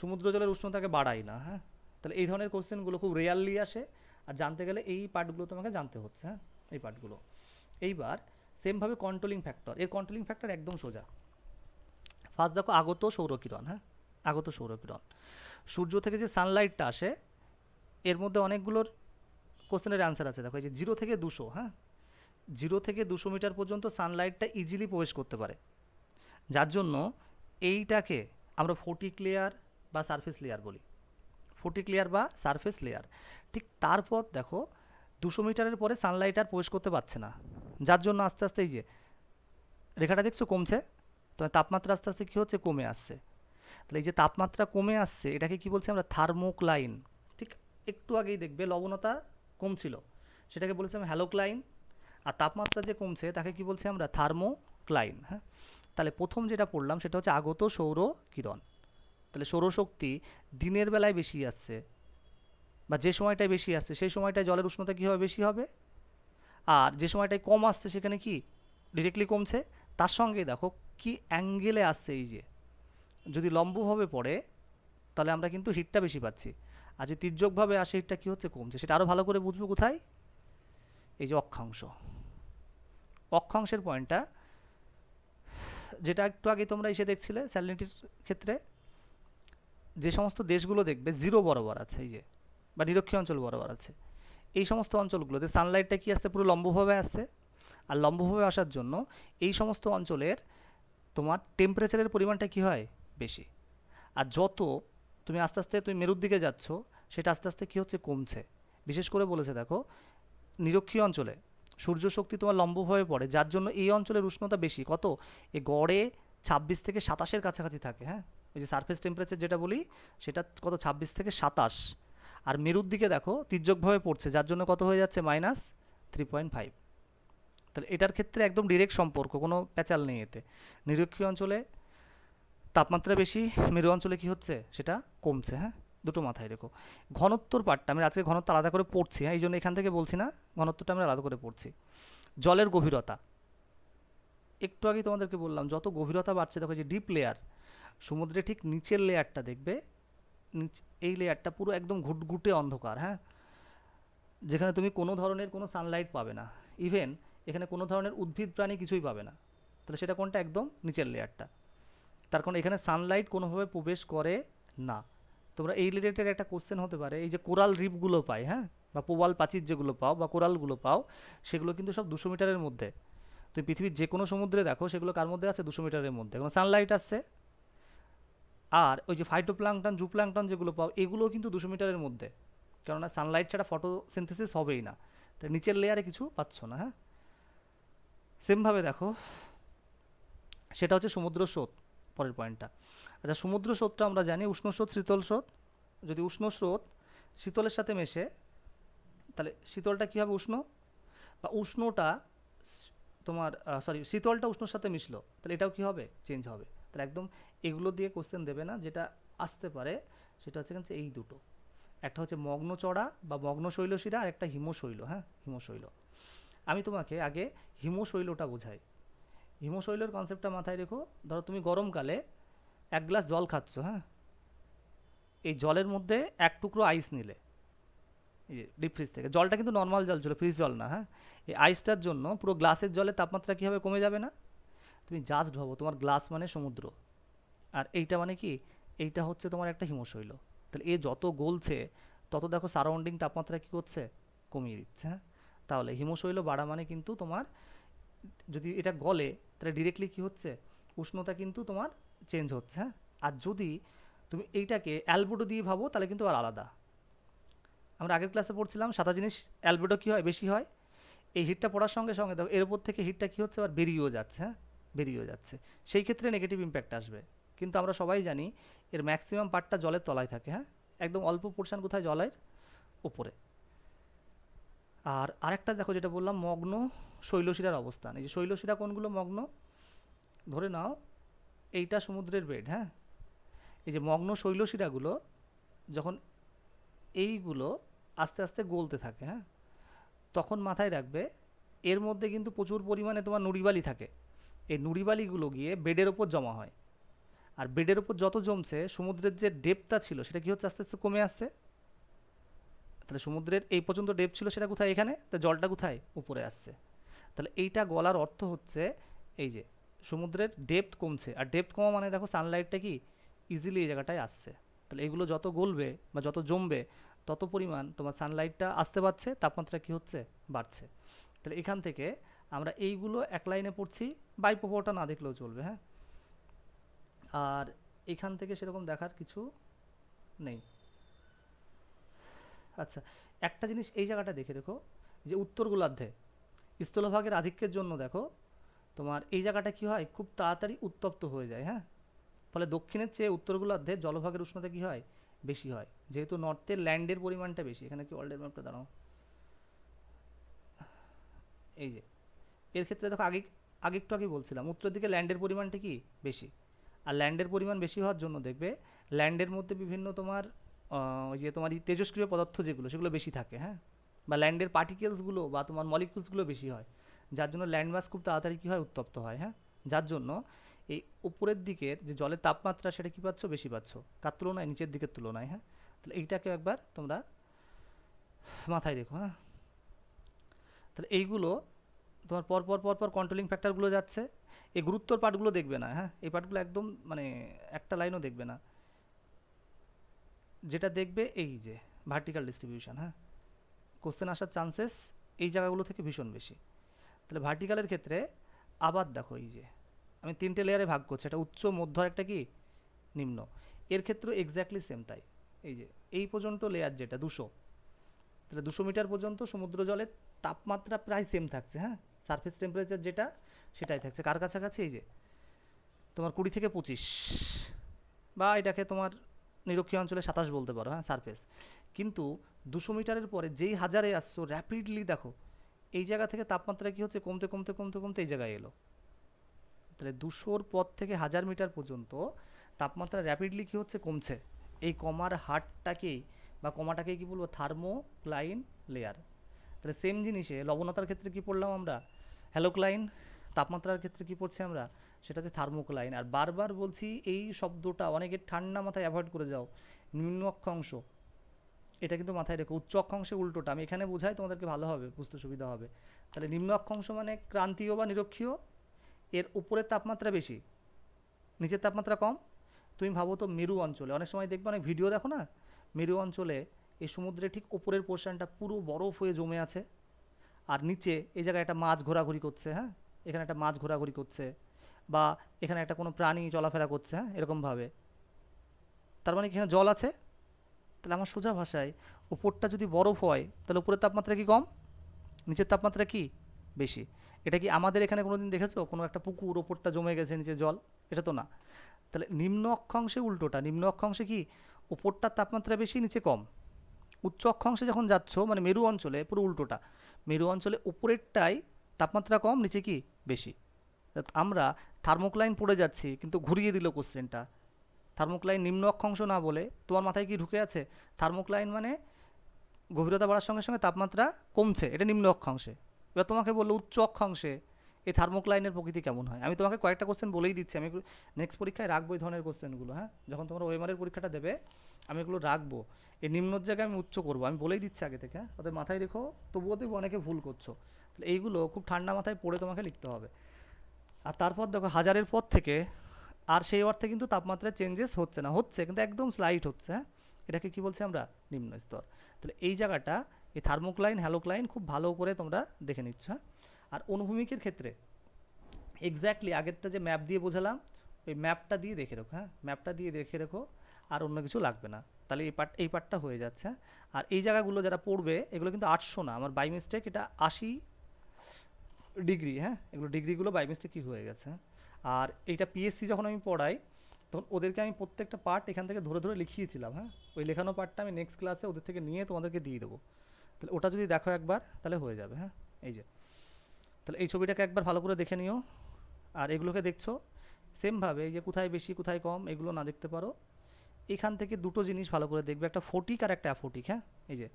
সমুদ্র জলের উষ্ণতাকে বাড়ায় না, হ্যাঁ। তাহলে এই ধরনের কোশ্চেনগুলো খুব রেয়ারলি আসে, আর জানতে গেলে এই পার্টগুলো তোমাকে জানতে হচ্ছে, হ্যাঁ, এই পার্টগুলো। এইবার সেমভাবে কন্ট্রোলিং ফ্যাক্টর, এর কন্ট্রোলিং ফ্যাক্টর একদম সোজা। ফার্স্ট দেখো আগত সৌরকিরণ, হ্যাঁ, আগত সৌরকিরণ, সূর্য থেকে যে সানলাইটটা আসে এর মধ্যে অনেকগুলোর কোশ্চেনের অ্যান্সার আছে। দেখো এই যে 0 থেকে 200, হ্যাঁ, 0 থেকে 200 মিটার পর্যন্ত সানলাইটটা ইজিলি প্রবেশ করতে পারে, যার জন্য এইটাকে আমরা ফোটিক লেয়ার বা সারফেস লেয়ার বলি। ফোটিক লেয়ার বা সারফেস লেয়ার। ঠিক তারপর দেখো 200 মিটারের পরে সানলাইট আর প্রবেশ করতে পারছে না, যার জন্য আস্তে আস্তে এই যে রেখাটা দেখছো কমছে, তো তাপমাত্রা আস্তে আস্তে কী হচ্ছে, কমে আসছে। তাহলে এই যে তাপমাত্রা কমে আসছে এটাকে কি বলছি আমরা, থার্মোক্লাইন। ঠিক একটু আগেই দেখবে লবণতা কমছিল, সেটাকে বলেছিলাম হ্যালোক্লাইন। আর তাপমাত্রা যে কমছে তাকে কি বলছি আমরা, থার্মোক্লাইন, হ্যাঁ। তাহলে প্রথম যেটা পড়লাম সেটা হচ্ছে আগত সৌর কিরণ। তাহলে সৌরশক্তি দিনের বেলায় বেশি আসছে, বা যে সময়টায় বেশি আসছে সেই সময়টায় জলের উষ্ণতা কী হবে, বেশি হবে। আর যে সময়টায় কম আসছে সেখানে কি ডিরেক্টলি কমছে। তার সঙ্গে দেখো কি অ্যাঙ্গেলে আসছে, এই যে যদি লম্বভাবে পড়ে তাহলে আমরা কিন্তু হিটটা বেশি পাচ্ছি, আর যদি তির্যকভাবে আসে হিটটা কী হচ্ছে, কমছে। সেটা আরও ভালো করে বুঝবো কোথায়, এই যে অক্ষাংশ, অক্ষাংশের পয়েন্টটা যেটা একটু আগে তোমরা এসে দেখছিলে স্যালিনিটির ক্ষেত্রে, যে সমস্ত দেশগুলো দেখবে জিরো বরাবর আছে, এই যে বা নিরক্ষীয় অঞ্চল বরাবর আছে, এই সমস্ত অঞ্চলগুলোতে সানলাইটটা কি আসছে, পুরো লম্বভাবে আসছে। আর লম্বভাবে আসার জন্য এই সমস্ত অঞ্চলের তোমার টেম্পারেচারের পরিমাণটা কি হয় বেশি। আর যত তুমি আস্তে আস্তে তুমি মেরুর দিকে যাচ্ছ, সেটা আস্তে আস্তে কি হচ্ছে, কমছে। বিশেষ করে বলেছে দেখো, নিরক্ষীয় অঞ্চলে সূর্য শক্তি তোমার লম্বভাবে পড়ে, যার জন্য এই অঞ্চলের উষ্ণতা বেশি। কত? এ গড়ে 26 থেকে 27-এর কাছাকাছি থাকে। হ্যাঁ, ওই যে সারফেস টেম্পারেচার যেটা বলি, সেটা কত, 26 থেকে 27। আর মেরুর দিকে দেখো তির্যকভাবে পড়ছে, যার জন্য কত হয়ে যাচ্ছে, -3.5। তাহলে এটার ক্ষেত্রে একদম ডিরেক্ট সম্পর্ক, কোনো প্যাচাল নেই এতে। নিরক্ষীয় অঞ্চলে তাপমাত্রা বেশি, মেরু অঞ্চলে কি হচ্ছে, সেটা কমছে। হ্যাঁ, দুটো মাথায় রেখো। ঘনত্বর পার্টটা আমি আজকে ঘনত্ব আলাদা করে পড়ছি, হ্যাঁ, এই জন্য এখান থেকে বলছি না, ঘনত্বটা আমরা আলাদা করে পড়ছি। জলের গভীরতা, একটু আগে তোমাদেরকে বললাম, যত গভীরতা বাড়ছে দেখো, যে ডিপ লেয়ার, সমুদ্রে ঠিক নিচের লেয়ারটা দেখবে, এই লেয়ারটা পুরো একদম ঘুটঘুটে অন্ধকার। হ্যাঁ, যেখানে তুমি কোনো ধরনের কোনো সানলাইট পাবে না, ইভেন এখানে কোনো ধরনের উদ্ভিদ প্রাণী কিছুই পাবে না। তাহলে সেটা কোনটা, একদম নিচের লেয়ারটা। তার কারণ এখানে সানলাইট কোনোভাবে প্রবেশ করে না। তোমরা এই রিলেটেড একটা কোশ্চেন হতে পারে, এই যে কোরাল রিফগুলো পাই, হ্যাঁ, বা প্রবাল প্রাচীর যেগুলো পাও বা কোরালগুলো পাও, সেগুলো কিন্তু সব 200 মিটারের মধ্যে। তুমি পৃথিবীর যে কোনো সমুদ্রে দেখো, সেগুলো কার মধ্যে আছে, 200 মিটারের মধ্যে, কারণ সানলাইট আসছে। আর ওই যে ফাইটোপ্লাঙ্কটন, জুপ্লাঙ্কটন যেগুলো পাও, এগুলোও কিন্তু 200 মিটারের মধ্যে, কেননা সানলাইট ছাড়া ফটোসিনথেসিস হবেই না। তাই নিচের লেয়ারে কিছু পাচ্ছ না। হ্যাঁ, সেমভাবে দেখো, সেটা হচ্ছে সমুদ্র স্রোত, পরের পয়েন্টটা। আচ্ছা, সমুদ্র স্রোতটা আমরা জানি উষ্ণ স্রোত, শীতল স্রোত। যদি উষ্ণ স্রোত শীতলের সাথে মেশে, তাহলে শীতলটা কী হবে, উষ্ণ, বা উষ্ণটা তোমার সরি, শীতলটা উষ্ণর সাথে মিশলো, তাহলে এটাও কি হবে, চেঞ্জ হবে। তাহলে একদম এগুলো দিয়ে কোশ্চেন দেবে না। যেটা আসতে পারে সেটা হচ্ছে কিন্তু এই দুটো, একটা হচ্ছে মগ্ন চড়া বা মগ্ন শৈলশিরা, আর একটা হিমশৈল। হ্যাঁ, হিমশৈল। আমি তোমাকে আগে হিমশৈলটা বোঝাই। হিমশৈলের কনসেপ্টটা মাথায় রেখো। ধরো তুমি গরমকালে 1 গ্লাস জল খাচ্ছ, হ্যাঁ, এই জলের মধ্যে এক টুকরো আইস নিলে, এই যে ডিপ ফ্রিজ থেকে, জলটা কিন্তু নর্মাল জল ছিল, ফ্রিজ জল না। হ্যাঁ, এই আইসটার জন্য পুরো গ্লাসের জলের তাপমাত্রা কী হবে, কমে যাবে না? তুমি জাস্ট ভাবো, তোমার গ্লাস মানে সমুদ্র, আর এইটা মানে কি, এইটা হচ্ছে তোমার একটা হিমশৈল। তাহলে এ যত গলছে, তত দেখো সারাউন্ডিং তাপমাত্রা কী করছে, কমিয়ে দিচ্ছে। হ্যাঁ, তাহলে হিমশৈল বাড়া মানে কিন্তু তোমার, যদি এটা গলে, তাহলে ডিরেক্টলি কী হচ্ছে, উষ্ণতা কিন্তু তোমার চেঞ্জ হচ্ছে। হ্যাঁ, আর যদি তুমি এইটাকে অ্যালবেডো দিয়ে ভাবো, তাহলে কিন্তু আর আলাদা। আমরা আগের ক্লাসে পড়ছিলাম সাদা জিনিস অ্যালবেডো কী হয়, বেশি হয়। এই হিটটা পড়ার সঙ্গে সঙ্গে দেখো এর উপর থেকে হিটটা কী হচ্ছে, আবার বেরিয়েও যাচ্ছে। হ্যাঁ, বেরিয়েও যাচ্ছে, সেই ক্ষেত্রে নেগেটিভ ইম্প্যাক্ট আসবে। কিন্তু আমরা সবাই জানি এর ম্যাক্সিমাম পার্টটা জলের তলায় থাকে। হ্যাঁ, একদম অল্প পোর্শন কোথায়, জলের উপরে। আর আরেকটা দেখো, যেটা বললাম মগ্ন শৈলশিরার অবস্থান, এই যে শৈলশিরা কোনগুলো, মগ্ন, ধরে নাও এইটা সমুদ্রের বেড। হ্যাঁ, এই যে মগ্ন শৈলশিরাগুলো যখন এইগুলো আস্তে আস্তে গলতে থাকে, হ্যাঁ, তখন মাথায় রাখবে এর মধ্যে কিন্তু প্রচুর পরিমাণে তোমার নুড়িবালি থাকে। এই নুড়িবালিগুলো গিয়ে বেডের ওপর জমা হয়, আর বেডের ওপর যত জমছে, সমুদ্রের যে ডেপটা ছিল সেটা কি হচ্ছে, আস্তে আস্তে কমে আসছে। তাহলে সমুদ্রের এই পর্যন্ত ডেপ ছিল, সেটা কোথায়, এখানে, তা জলটা কোথায়, উপরে আসছে। তাহলে এইটা গলার অর্থ হচ্ছে, এই যে সমুদ্রের ডেপথ কমছে, আর ডেপথ কমা মানে দেখো সানলাইটটা কি ইজিলি এই জায়গাটায় আসছে। তাহলে এগুলো যত গলবে বা যত জমবে, তত পরিমাণ তোমার সানলাইটটা আসতে পারছে, তাপমাত্রা কি হচ্ছে, বাড়ছে। তাহলে এখান থেকে আমরা এইগুলো এক লাইনে পড়ছি, বাইপ্রবাহটা না দেখলেও চলবে। হ্যাঁ, আর এখান থেকে সেরকম দেখার কিছু নেই। আচ্ছা, একটা জিনিস এই জায়গাটা দেখে রেখো, যে উত্তর গোলার্ধে স্থলভাগের আধিক্যের জন্য দেখো তোমার এই জায়গাটা কি হয়, খুব তাড়াতাড়ি উত্তপ্ত হয়ে যায়। হ্যাঁ, ফলে দক্ষিণের চেয়ে উত্তর গোলার্ধে জলভাগের উষ্ণতা কি হয়, বেশি হয়, যেহেতু নর্থের ল্যান্ডের পরিমাণটা বেশি। এখানে কি ওয়ার্ল্ডের ম্যাপটা দাঁড়াও, এই যে এর ক্ষেত্রে দেখো, আগে আগে একটু আগে বলছিলাম উত্তর দিকে ল্যান্ডের পরিমাণটা কি বেশি। আর ল্যান্ডের পরিমাণ বেশি হওয়ার জন্য দেখবে ল্যান্ডের মধ্যে বিভিন্ন তোমার ওই যে তোমার এই তেজস্ক্রিয় পদার্থ যেগুলো, সেগুলো বেশি থাকে। হ্যাঁ, বা ল্যান্ডের পার্টিকেলসগুলো বা তোমার মলিকুলসগুলো বেশি হয়, যার জন্য ল্যান্ড মাস খুব তাড়াতাড়ি কী হয়, উত্তপ্ত হয়। হ্যাঁ, যার জন্য এই উপরের দিকের যে জলের তাপমাত্রা, সেটা কি পাচ্ছ, বেশি পাচ্ছ কার তুলনায়, নিচের দিকের তুলনায়। হ্যাঁ, তাহলে এইটাকে একবার তোমরা মাথায় রেখো। হ্যাঁ, তাহলে এইগুলো তোমার পর পর পর পর কন্ট্রোলিং ফ্যাক্টরগুলো যাচ্ছে। এই গুরুত্বর পার্টগুলো দেখবে না। হ্যাঁ, এই পার্টগুলো একদম মানে একটা লাইনও দেখবে না। যেটা দেখবে এই যে ভার্টিক্যাল ডিস্ট্রিবিউশন। হ্যাঁ, কোশ্চেন আসার চান্সেস এই জায়গাগুলো থেকে ভীষণ বেশি। তাহলে ভার্টিক্যালের ক্ষেত্রে আবার দেখো, এই যে আমি 3টে লেয়ারে ভাগ করছি, একটা উচ্চ, মধ্য আর একটা কি নিম্ন। এর ক্ষেত্রেও এক্স্যাক্টলি সেম তাই। এই যে এই পর্যন্ত লেয়ার যেটা 200, তাহলে 200 মিটার পর্যন্ত সমুদ্র জলের তাপমাত্রা প্রায় সেম থাকছে, হ্যাঁ, সারফেস টেম্পারেচার যেটা সেটাই থাকছে। কার কাছাকাছি? এই যে তোমার 20 থেকে 25, বা এটাকে তোমার নিরক্ষীয় অঞ্চলে 27 বলতে পারো, হ্যাঁ, সারফেস। কিন্তু 200 মিটারের পরে যেই হাজারে আসছো র্যাপিডলি দেখো এই জায়গা থেকে তাপমাত্রা কি হচ্ছে, কমতে কমতে কমতে কমতে এই জায়গায় এলো। তাহলে 200-র পর থেকে 1000 মিটার পর্যন্ত তাপমাত্রা র্যাপিডলি কি হচ্ছে, কমছে। এই কমার হারটাকেই বা কমাটাকেই কি বলবো, থার্মোক্লাইন লেয়ার। তাহলে সেম জিনিসে লবণতার ক্ষেত্রে কি পড়লাম আমরা, হ্যালোক্লাইন। তাপমাত্রার ক্ষেত্রে কি পড়ছে আমরা, সেটা হচ্ছে থার্মোক্লাইন। আর বারবার বলছি এই শব্দটা অনেকে ঠান্ডা মাথায় অ্যাভয়েড করে যাও। নিম্ন অক্ষাংশ, এটা কিন্তু মাথায় রেখো। উচ্চ অক্ষাংশে উল্টোটা, আমি এখানে বোঝাই তোমাদেরকে ভালো হবে, বুঝতে সুবিধা হবে। তাহলে নিম্ন অক্ষাংশ মানে ক্রান্তীয় বা নিরক্ষীয়, এর উপরের তাপমাত্রা বেশি, নিচের তাপমাত্রা কম। তুমি ভাবো তো মেরু অঞ্চলে অনেক সময় দেখবে, অনেক ভিডিও দেখো না, মেরু অঞ্চলে এই সমুদ্রের ঠিক উপরের পোর্শনটা পুরো বরফ হয়ে জমে আছে, আর নিচে এই জায়গায় একটা মাছ ঘোরাঘুরি করছে, হ্যাঁ, এখানে একটা মাছ ঘোরাঘুরি করছে, বা এখানে একটা কোনো প্রাণী চলাফেরা করছে, হ্যাঁ, এরকমভাবে। তার মানে কি এখানে জল আছে? তাহলে আমার সোজা ভাষায়, উপরটা যদি বরফ হয় তাহলে উপরের তাপমাত্রা কি কম, নিচের তাপমাত্রা কি বেশি। এটা কি আমাদের এখানে কোনোদিন দেখেছো কোনো একটা পুকুর ওপরটা জমে গেছে নিচে জল? এটা তো না। তাহলে নিম্ন অক্ষাংশে উল্টোটা, নিম্ন অক্ষাংশে কি উপরটার তাপমাত্রা বেশি, নিচে কম। উচ্চ অক্ষাংশে যখন যাচ্ছ মানে মেরু অঞ্চলে পুরো উল্টোটা, মেরু অঞ্চলে উপরেরটাই তাপমাত্রা কম, নিচে কি বেশি। আমরা থার্মোক্লাইন পড়ে যাচ্ছি কিন্তু ঘুরিয়ে দিল কোশ্চেনটা। থার্মোক্লাইন নিম্ন অক্ষাংশ না বলে তোমার মাথায় কি ঢুকে আছে, থার্মোক্লাইন মানে গভীরতা বাড়ার সঙ্গে সঙ্গে তাপমাত্রা কমছে, এটা নিম্ন অক্ষাংশে। এবার তোমাকে বললো উচ্চ অক্ষাংশে এই থার্মোক্লাইনের প্রকৃতি কেমন হয়। আমি তোমাকে কয়েকটা কোশ্চেন বলেই দিচ্ছি, আমি নেক্সট পরীক্ষায় রাখবো এই ধরনের কোশ্চেনগুলো, হ্যাঁ, যখন তোমরা ওএমআরের পরীক্ষাটা দেবে আমি এগুলো রাখবো। এই নিম্নর জায়গায় আমি উচ্চ করবো, আমি বলেই দিচ্ছি আগে থেকে, হ্যাঁ, ওদের মাথায় রেখো। তবুও দেখবো অনেকে ভুল করছো। তাহলে এইগুলো খুব ঠান্ডা মাথায় পড়ে তোমাকে লিখতে হবে। আর তারপর দেখো হাজারের পর থেকে আর সেই অর্থে কিন্তু তাপমাত্রায় চেঞ্জেস হচ্ছে না, হচ্ছে কিন্তু একদম স্লাইট হচ্ছে, হ্যাঁ, এটাকে কি বলছি আমরা, নিম্ন স্তর। তাহলে এই জায়গাটা এই থার্মোক্লাইন হ্যালোক্লাইন খুব ভালো করে তোমরা দেখে নিচ্ছ, হ্যাঁ। আর অনুভূমিকের ক্ষেত্রে এক্স্যাক্টলি আগেরটা যে ম্যাপ দিয়ে বোঝালাম, ওই ম্যাপটা দিয়ে দেখে রেখো, হ্যাঁ, ম্যাপটা দিয়ে দেখে রেখো, আর অন্য কিছু লাগবে না। তাহলে এই পার্টটা হয়ে যাচ্ছে, হ্যাঁ। আর এই জায়গাগুলো যারা পড়বে এগুলো কিন্তু 800 না, আমার বাই মিস্টেক এটা 80 ডিগ্রি, হ্যাঁ, এগুলো ডিগ্রিগুলো বাই মিস্টেক কি হয়ে গেছে, হ্যাঁ। আর এইটা পিএসসি যখন আমি পড়াই তখন ওদেরকে আমি প্রত্যেকটা পার্ট এখান থেকে ধরে ধরে লিখিয়েছিলাম, হ্যাঁ। ওই লেখানো পার্টটা আমি নেক্সট ক্লাসে ওদের থেকে নিয়ে তোমাদেরকে দিয়ে দেবো। তাহলে ওটা যদি দেখো একবার তাহলে হয়ে যাবে, হ্যাঁ। এই যে তাহলে এই ছবিটাকে একবার ভালো করে দেখে নিও। আর এগুলোকে দেখছো সেমভাবে, এই যে কোথায় বেশি কোথায় কম এগুলো না দেখতে পারো, এখান থেকে দুটো জিনিস ভালো করে দেখবে, একটা ফোটিক আর একটা অ্যাফোটিক, হ্যাঁ। এই যে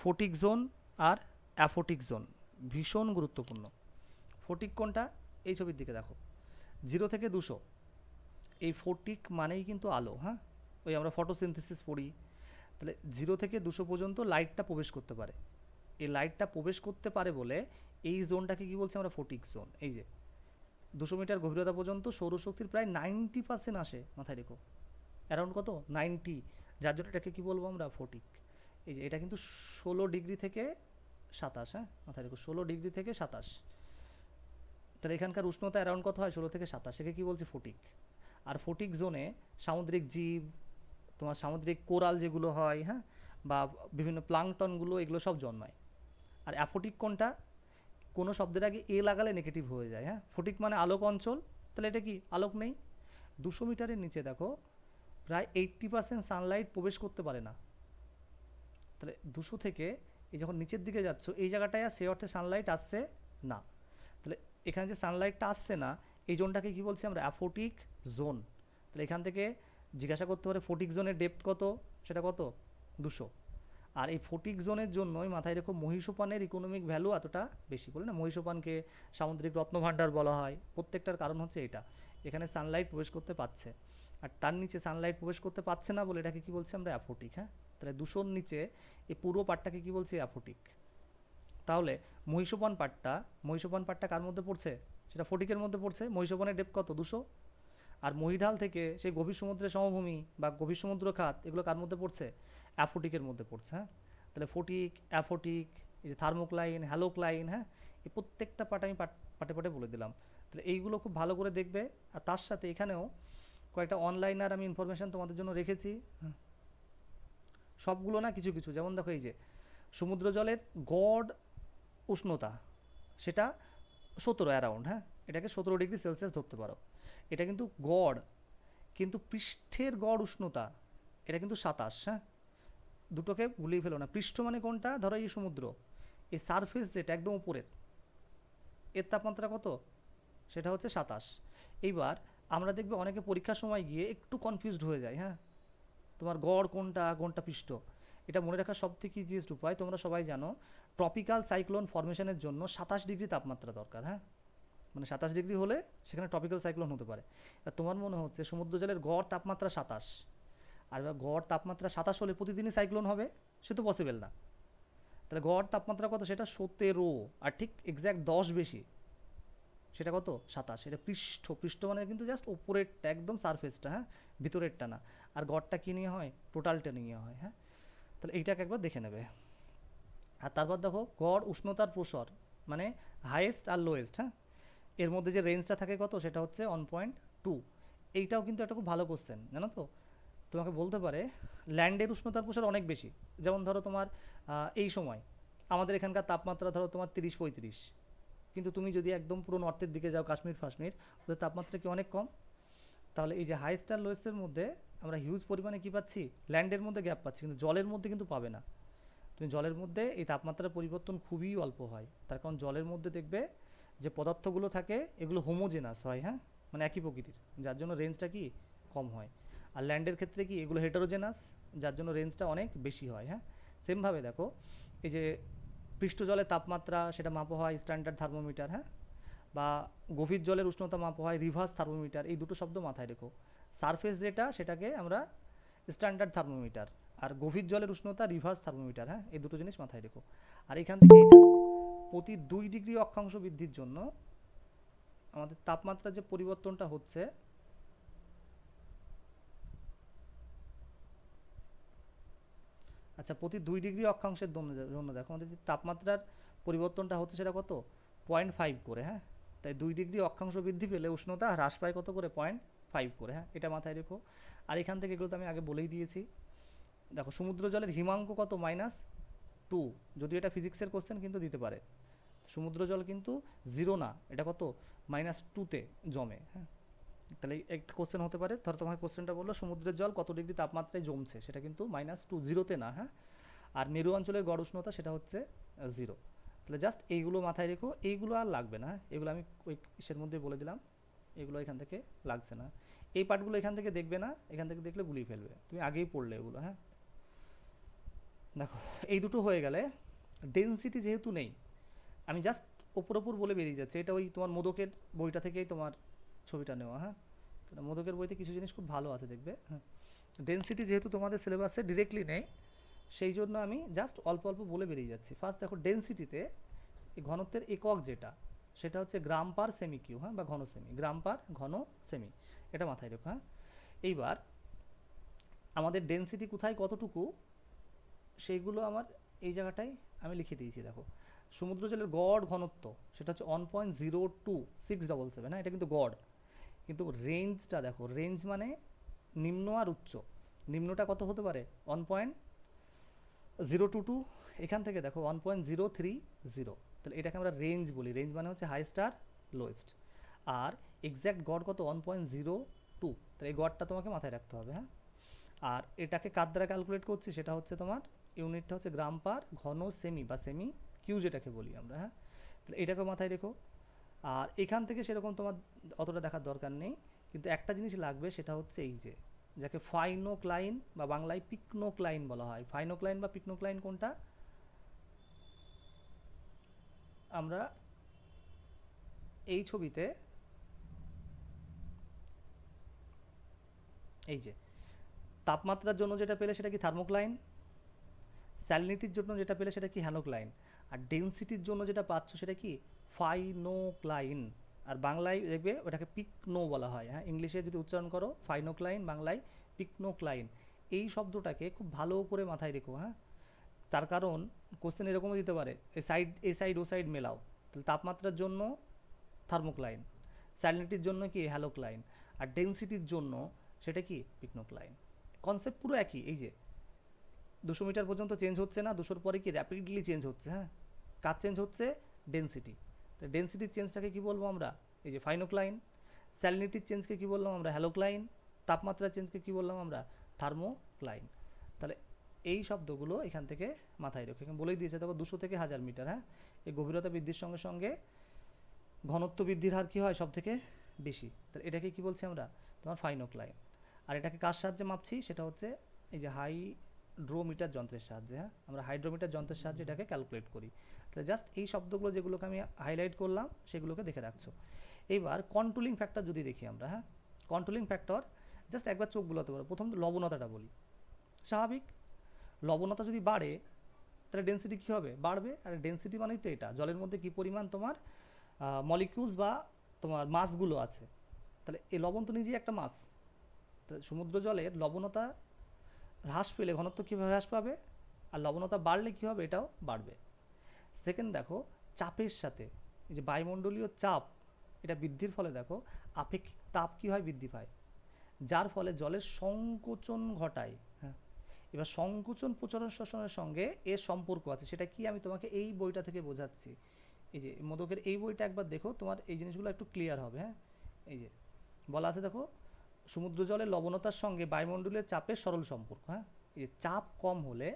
ফোটিক জোন আর অ্যাফোটিক জোন ভীষণ গুরুত্বপূর্ণ। ফোটিক কোনটা, এই ছবির দিকে দেখো, 0 থেকে 200, এই ফোটিক মানেই কিন্তু আলো, হ্যাঁ। ওই আমরা ফটোসিনথেসিস পড়ি। তাহলে 0 থেকে 200 পর্যন্ত লাইটটা প্রবেশ করতে পারে, এই লাইটটা প্রবেশ করতে পারে বলে এই জোনটাকে কি বলছি আমরা, ফোটিক জোন। এই যে 200 মিটার গভীরতা পর্যন্ত সৌরশক্তির প্রায় 90% আসে, মাথায় রেখো, অ্যারাউন্ড কত, 90, যার জন্য এটাকে কি বলবো আমরা, ফোটিক। এই যে এটা কিন্তু 16 ডিগ্রি থেকে 27, হ্যাঁ, মাথায় রেখো 16 ডিগ্রি থেকে 27। তাহলে এখানকার উষ্ণতা অ্যারাউন্ড কত হয়, 16 থেকে 27, একে কি বলছি, ফোটিক। আর ফোটিক জোনে সামুদ্রিক জীব, তোমার সামুদ্রিক কোরাল যেগুলো হয়, হ্যাঁ, বা বিভিন্ন প্লাংটনগুলো এগুলো সব জন্মায়। আর অ্যাফোটিক কোনটা, কোনো শব্দের আগে এ লাগালে নেগেটিভ হয়ে যায়, হ্যাঁ। ফোটিক মানে আলোক অঞ্চল, তাহলে এটা কি আলোক নেই। 200 মিটারের নিচে দেখো প্রায় 80% সানলাইট প্রবেশ করতে পারে না। তাহলে 200 থেকে এই যখন নিচের দিকে যাচ্ছ এই জায়গাটায় আর সে অর্থে সানলাইট আসছে না। তাহলে এখানে যে সানলাইটটা আসছে না এই জোনটাকে কি বলছি আমরা, অ্যাফোটিক জোন। তাহলে এখান থেকে জিজ্ঞাসা করতে পারে ফোটিক জোনের ডেপথ কত, সেটা কত, 200। আর এই ফোটিক জোনের জন্যই মাথায় রেখো মহীসোপানের ইকোনমিক ভ্যালু এতটা বেশি, বলে না মহীসোপানকে সামুদ্রিক রত্নভাণ্ডার বলা হয়, প্রত্যেকটার কারণ হচ্ছে এটা, এখানে সানলাইট প্রবেশ করতে পারছে, আর তার নিচে সানলাইট প্রবেশ করতে পারছে না বলে এটাকে কি বলছি আমরা, অ্যাফোটিক, হ্যাঁ। তাহলে 200-র নিচে এই পুরো পার্টটাকে কি বলছি, অ্যাফোটিক। তাহলে মহীসোপান পাটটা কার মধ্যে পড়ছে, সেটা ফটিকের মধ্যে পড়ছে। মহীসোপানের ডেপথ কত, 200। আর মহীঢাল থেকে সেই গভীর সমুদ্রের সমভূমি বা গভীর সমুদ্র খাত এগুলো কার মধ্যে পড়ছে, অ্যাফোটিকের মধ্যে পড়ছে, হ্যাঁ। তাহলে ফটিক, অ্যাফোটিক, এই যে থার্মোক্লাইন, হ্যালোক্লাইন, হ্যাঁ, এই প্রত্যেকটা পার্ট আমি পাটে পাটে বলে দিলাম। তাহলে এইগুলো খুব ভালো করে দেখবে। আর তার সাথে এখানেও কয়েকটা অনলাইনার আমি ইনফরমেশান তোমাদের জন্য রেখেছি। সবগুলো না, কিছু কিছু। যেমন দেখো এই যে সমুদ্র জলের গড় উষ্ণতা সেটা 17 অ্যারাউন্ড, হ্যাঁ, এটাকে 17 ডিগ্রি সেলসিয়াস ধরতে পারো। এটা কিন্তু গড়, কিন্তু পৃষ্ঠের গড় উষ্ণতা এটা কিন্তু 27, হ্যাঁ, দুটোকে ভুলিয়ে ফেলো না। পৃষ্ঠ মানে কোনটা, ধরো এই সমুদ্র, এই সারফেস যেটা একদম উপরের, এর তাপমাত্রা কত, সেটা হচ্ছে 27। এইবার আমরা দেখবে অনেকে পরীক্ষার সময় গিয়ে একটু কনফিউজড হয়ে যায়, হ্যাঁ, তোমার গড় কোনটা কোনটা পৃষ্ঠ। এটা মনে রাখার সব থেকে ইজিয়েস্ট উপায়, তোমরা সবাই জানো ট্রপিক্যাল সাইক্লোন ফরমেশনের জন্য 27 ডিগ্রি তাপমাত্রা দরকার, হ্যাঁ, মানে 27 ডিগ্রি হলে সেখানে ট্রপিক্যাল সাইক্লোন হতে পারে। আর তোমার মনে হচ্ছে সমুদ্র জলের গড় তাপমাত্রা 27, আর এবার গড় তাপমাত্রা 27 হলে প্রতিদিনই সাইক্লোন হবে, সে তো পসিবল না। তাহলে গড় তাপমাত্রা কত, সেটা 17, আর ঠিক এক্স্যাক্ট 10 বেশি, সেটা কত, 27। এটা পৃষ্ঠ, পৃষ্ঠ মানে কিন্তু জাস্ট উপরেরটা, একদম সারফেসটা, হ্যাঁ, ভিতরেরটা না। আর গড়টা কী নিয়ে হয়, টোটালটা নিয়ে হয়, হ্যাঁ। তাহলে এইটাকে একবার দেখে নেবে। আর তারপর দেখো গড় উষ্ণতার প্রসর, মানে হাইয়েস্ট আর লোয়েস্ট, হ্যাঁ, এর মধ্যে যে রেঞ্জটা থাকে কত, সেটা হচ্ছে 1.2। এইটাও কিন্তু একটা খুব ভালো কোশ্চেন, জানো তো। তোমাকে বলতে পারে ল্যান্ডের উষ্ণতার প্রসার অনেক বেশি। যেমন ধরো তোমার এই সময় আমাদের এখানকার তাপমাত্রা ধরো তোমার 30-35, কিন্তু তুমি যদি একদম পুরো নর্থের দিকে যাও, কাশ্মীর ফাশ্মীর, ওদের তাপমাত্রা কি অনেক কম। তাহলে এই যে হাইয়েস্ট আর লোয়েস্টের মধ্যে আমরা হিউজ পরিমাণে কী পাচ্ছি, ল্যান্ডের মধ্যে গ্যাপ পাচ্ছি, কিন্তু জলের মধ্যে কিন্তু পাবে না। তুমি জলের মধ্যে এই তাপমাত্রার পরিবর্তন খুবই অল্প হয়, তার কারণ জলের মধ্যে দেখবে যে পদার্থগুলো থাকে এগুলো হোমোজেনাস হয়, হ্যাঁ, মানে একই প্রকৃতির, যার জন্য রেঞ্জটা কি কম হয়। আর ল্যান্ডের ক্ষেত্রে কি এগুলো হেটারোজেনাস, যার জন্য রেঞ্জটা অনেক বেশি হয়, হ্যাঁ। সেমভাবে দেখো এই যে পৃষ্ঠ জলের তাপমাত্রা সেটা মাপা হয় স্ট্যান্ডার্ড থার্মোমিটার, হ্যাঁ, বা গভীর জলের উষ্ণতা মাপা হয় রিভার্স থার্মোমিটার। এই দুটো শব্দ মাথায় রেখো। সারফেস যেটা সেটাকে আমরা স্ট্যান্ডার্ড থার্মোমিটার, আর গভীর জলের উষ্ণতা রিভার্স থার্মোমিটার, হ্যাঁ, এই দুটো জিনিস মাথায় রেখো। আর এখান থেকে এটা প্রতি 2 ডিগ্রি অক্ষাংশ বৃদ্ধির জন্য আমাদের তাপমাত্রার যে পরিবর্তনটা হচ্ছে, আচ্ছা, প্রতি 2 ডিগ্রি অক্ষাংশের জন্য দেখো আমাদের যে তাপমাত্রার পরিবর্তনটা হচ্ছে সেটা কত, 0.5 করে, হ্যাঁ। তাই 2 ডিগ্রি অক্ষাংশ বৃদ্ধি পেলে উষ্ণতা হ্রাস পায় কত করে, 0.5 করে, হ্যাঁ, এটা মাথায় রেখো। আর এখান থেকে এগুলো তো আমি আগে বলেই দিয়েছি। দেখো সমুদ্র জলের হিমাঙ্ক কত, -2, যদিও এটা ফিজিক্সের কোশ্চেন কিন্তু দিতে পারে। সমুদ্র জল কিন্তু 0 না, এটা কত, -2তে জমে, হ্যাঁ। তাহলে একটা কোশ্চেন হতে পারে, ধরো তোমার কোশ্চেনটা বললো সমুদ্রের জল কত ডিগ্রি তাপমাত্রায় জমছে, সেটা কিন্তু -2, 0তে না, হ্যাঁ। আর মেরু অঞ্চলের গড় উষ্ণতা সেটা হচ্ছে 0। তাহলে জাস্ট এইগুলো মাথায় রেখো, এইগুলো আর লাগবে না, এগুলো আমি ওই ইসের মধ্যে বলে দিলাম, এগুলো এখান থেকে লাগছে না। এই পার্টগুলো এখান থেকে দেখবে না, এখান থেকে দেখলে গুলিয়ে ফেলবে, তুমি আগেই পড়লে এগুলো, হ্যাঁ। দেখো এই দুটো হয়ে গেলে ডেনসিটি যেহেতু নেই, আমি জাস্ট ওপর ওপর বলে বেরিয়ে যাচ্ছে। এটা ওই তোমার মোদকের বইটা থেকেই তোমার ছবিটা নেওয়া, হ্যাঁ। মোদকের বইতে কিছু জিনিস খুব ভালো আছে দেখবে, হ্যাঁ। ডেনসিটি যেহেতু তোমাদের সিলেবাসে ডিরেক্টলি নেই, সেই জন্য আমি জাস্ট অল্প অল্প বলে বেরিয়ে যাচ্ছি। ফার্স্ট দেখো ডেনসিটিতে এই ঘনত্বের একক যেটা, সেটা হচ্ছে গ্রাম পার সেমি কিউ, হ্যাঁ, বা ঘন সেমি, গ্রাম পার ঘন সেমি, এটা মাথায় রেখো, হ্যাঁ। এইবার আমাদের ডেনসিটি কোথায় কতটুকু, সেইগুলো আমার এই জায়গাটায় আমি লিখে দিয়েছি। দেখো সমুদ্র জলের গড় ঘনত্ব সেটা হচ্ছে 1.02677, হ্যাঁ, এটা কিন্তু গড়। কিন্তু রেঞ্জটা দেখো, রেঞ্জ মানে নিম্ন আর উচ্চ, নিম্নটা কত হতে পারে, 1.022, এখান থেকে দেখো 1.030। তাহলে এটাকে আমরা রেঞ্জ বলি, রেঞ্জ মানে হচ্ছে হাইস্ট আর লোয়েস্ট। আর এক্স্যাক্ট গড় কত, 1.02। তাহলে এই গড়টা তোমাকে মাথায় রাখতে হবে, হ্যাঁ। আর এটাকে কার দ্বারা ক্যালকুলেট করছি, সেটা হচ্ছে তোমার ইউনিটটা হচ্ছে গ্রাম পার ঘন সেমি, বা সেমি কিউ যেটাকে বলি আমরা, হ্যাঁ। তাহলে এটাকে মাথায় রেখো। আর এখান থেকে সেরকম তোমার অতটা দেখার দরকার নেই, কিন্তু একটা জিনিস লাগবে, সেটা হচ্ছে এই যে যাকে ফাইনোক্লাইন বা বাংলায় পিকনোক্লাইন বলা হয়। ফাইনোক্লাইন বা পিকনোক্লাইন কোনটা, আমরা এই ছবিতে এই যে তাপমাত্রার জন্য যেটা পেলে সেটা কি থার্মোক্লাইন, স্যালিনিটির জন্য যেটা পেলে সেটা কি হ্যানোক্লাইন, আর ডেনসিটির জন্য যেটা পাচ্ছ সেটা কি ফাইনোক্লাইন। আর বাংলায় দেখবে ওটাকে পিকনো বলা হয়, হ্যাঁ। ইংলিশে যদি উচ্চারণ করো ফাইনোক্লাইন, বাংলায় পিকনোক্লাইন। এই শব্দটাকে খুব ভালো করে মাথায় রেখো, হ্যাঁ। তার কারণ কোশ্চেন এরকমও দিতে পারে, এই সাইড ও সাইড মেলাও। তাহলে তাপমাত্রার জন্য থার্মোক্লাইন, স্যালিনিটির জন্য কি হ্যালোক্লাইন, আর ডেন্সিটির জন্য সেটা কি পিকনোক্লাইন। কনসেপ্ট পুরো একই, এই যে 200 মিটার পর্যন্ত চেঞ্জ হচ্ছে না, 200 পরে কি র্যাপিডলি চেঞ্জ হচ্ছে, হ্যাঁ কার চেঞ্জ হচ্ছে, ডেন্সিটি। তো ডেন্সিটির চেঞ্জটাকে কি বলবো আমরা, এই যে ফাইনোক্লাইন। স্যালিনিটির চেঞ্জকে কি বললাম আমরা, হ্যালোক্লাইন। তাপমাত্রার চেঞ্জকে কি বললাম আমরা, থার্মোক্লাইন। তাহলে এই শব্দগুলো এখান থেকে মাথায় রেখে, এখানে বলেই দিয়েছে দেখো 200 থেকে 1000 মিটার, হ্যাঁ এই গভীরতা বৃদ্ধির সঙ্গে সঙ্গে ঘনত্ব বৃদ্ধির হার কি হয় সব থেকে বেশি। তাহলে এটাকে কি বলছি আমরা, তোমার ফাইনোক্লাইন। আর এটাকে কার সাহায্যে মাপছি, সেটা হচ্ছে এই যে হাইড্রোমিটার যন্ত্রের সাহায্যে, হ্যাঁ আমরা হাইড্রোমিটার যন্ত্রের সাহায্যে এটাকে ক্যালকুলেট করি। তাহলে জাস্ট এই শব্দগুলো যেগুলোকে আমি হাইলাইট করলাম সেগুলোকে দেখে রাখছো। এইবার কন্ট্রোলিং ফ্যাক্টর যদি দেখি আমরা, হ্যাঁ কন্ট্রোলিং ফ্যাক্টর জাস্ট একবার চোখ বুলাতে পারো। প্রথম লবণতাটা বলি, স্বাভাবিক লবণতা যদি বাড়ে তাহলে ডেন্সিটি কী হবে, বাড়বে। আর ডেন্সিটি মানেই তো এটা জলের মধ্যে কী পরিমাণ তোমার মলিকিউলস বা তোমার মাসগুলো আছে। তাহলে এই লবণ তো নিজেই একটা মাস। তাহলে সমুদ্র জলের লবণতা হ্রাস পেলে ঘনত্ব কীভাবে হ্রাস পাবে, আর লবণতা বাড়লে কী হবে, এটাও বাড়বে। সেকেন্ড দেখো চাপের সাথে, এই যে বায়ুমণ্ডলীয় চাপ এটা বৃদ্ধির ফলে দেখো আপেক্ষিক তাপ কী হয়, বৃদ্ধি পায়, যার ফলে জলের সংকোচন ঘটায়। হ্যাঁ এবার সংকোচন প্রচলন শোষণের সঙ্গে এর সম্পর্ক আছে, সেটা কি আমি তোমাকে এই বইটা থেকে বোঝাচ্ছি। এই যে মোদকের এই বইটা একবার দেখো, তোমার এই জিনিসগুলো একটু ক্লিয়ার হবে। হ্যাঁ এই যে বলা আছে দেখো, সমুদ্র জলের লবণতার সঙ্গে বায়ুমণ্ডলের চাপের সরল সম্পর্ক। হ্যাঁ এই যে চাপ কম হলে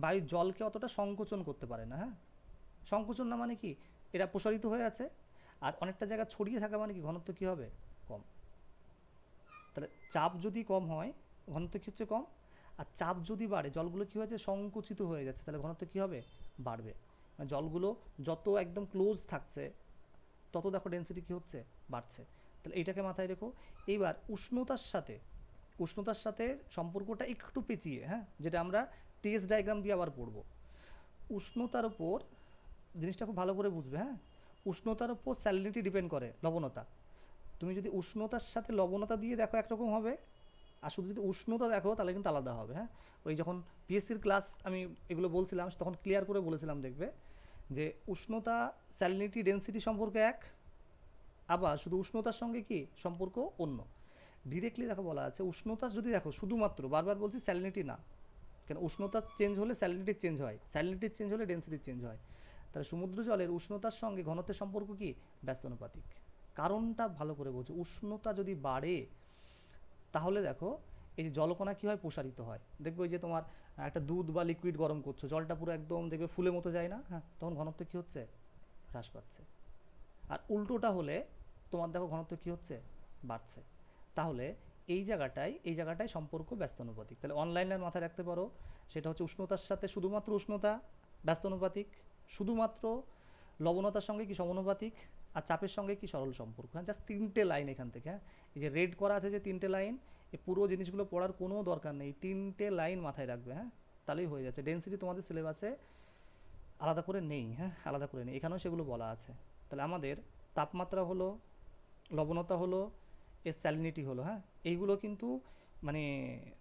বায়ু জলকে অতটা সংকোচন করতে পারে না। হ্যাঁ সংকোচন না মানে কি, এটা প্রসারিত হয়ে আছে, আর অনেকটা জায়গা ছড়িয়ে থাকা মানে কি ঘনত্ব কী হবে, কম। তাহলে চাপ যদি কম হয় ঘনত্ব কী হচ্ছে, কম। আর চাপ যদি বাড়ে জলগুলো কী হয়েছে, সংকুচিত হয়ে যাচ্ছে, তাহলে ঘনত্ব কী হবে, বাড়বে। মানে জলগুলো যত একদম ক্লোজ থাকছে তত দেখো ডেন্সিটি কী হচ্ছে, বাড়ছে। তাহলে এইটাকে মাথায় রেখো। এইবার উষ্ণতার সাথে সম্পর্কটা একটু পেঁচিয়ে, হ্যাঁ যেটা আমরা টিএস ডায়াগ্রাম দিয়ে আবার পড়ব। উষ্ণতার ওপর জিনিসটা খুব ভালো করে বুঝবে। হ্যাঁ উষ্ণতার ওপর স্যালিনিটি ডিপেন্ড করে, লবণতা। তুমি যদি উষ্ণতার সাথে লবণতা দিয়ে দেখো একরকম হবে, আর শুধু যদি উষ্ণতা দেখো তাহলে কিন্তু আলাদা হবে। হ্যাঁ ওই যখন পিএসসির ক্লাস আমি এগুলো বলছিলাম তখন ক্লিয়ার করে বলেছিলাম, দেখবে যে উষ্ণতা স্যালিনিটি ডেন্সিটি সম্পর্ক এক, আবার শুধু উষ্ণতার সঙ্গে কি সম্পর্ক অন্য। ডিরেক্টলি দেখো বলা আছে উষ্ণতা যদি দেখো শুধুমাত্র, বারবার বলছি স্যালিনিটি না, কেন উষ্ণতা চেঞ্জ হলে স্যালিনিটির চেঞ্জ হয়, স্যালিনিটির চেঞ্জ হলে ডেন্সিটির চেঞ্জ হয়। তাহলে সমুদ্র জলের উষ্ণতার সঙ্গে ঘনত্বের সম্পর্ক কি, ব্যস্তানুপাতিক। কারণটা ভালো করে বোঝো, উষ্ণতা যদি বাড়ে তাহলে দেখো এই যে জলকণা কী হয়, প্রসারিত হয়। দেখবে ওই যে তোমার একটা দুধ বা লিকুইড গরম করছো, জলটা পুরো একদম দেখবে ফুলের মতো যায় না, হ্যাঁ তখন ঘনত্ব কী হচ্ছে, হ্রাস পাচ্ছে। আর উল্টোটা হলে তোমার দেখো ঘনত্ব কী হচ্ছে, বাড়ছে। তাহলে এই জায়গাটায় সম্পর্ক ব্যস্তানুপাতিক। তাহলে অনলাইনের মাথায় রাখতে পারো, সেটা হচ্ছে উষ্ণতার সাথে শুধুমাত্র উষ্ণতা ব্যস্তানুপাতিক, শুধুমাত্র লবণতার সঙ্গে কি সমানুপাতিক, আর চাপের সঙ্গে কি সরল সম্পর্ক। হ্যাঁ জাস্ট 3টে লাইন এখান থেকে। হ্যাঁ এই যে রেড করা আছে যে 3টে লাইন, এই পুরো জিনিসগুলো পড়ার কোনো দরকার নেই, 3টে লাইন মাথায় রাখবে। হ্যাঁ তাহলেই হয়ে যাচ্ছে। ডেন্সিটি তোমাদের সিলেবাসে আলাদা করে নেই, হ্যাঁ আলাদা করে নেই, এখানেও সেগুলো বলা আছে। তাহলে আমাদের তাপমাত্রা হলো, লবণতা হলো, এর স্যালিনিটি হলো, হ্যাঁ এইগুলো কিন্তু মানে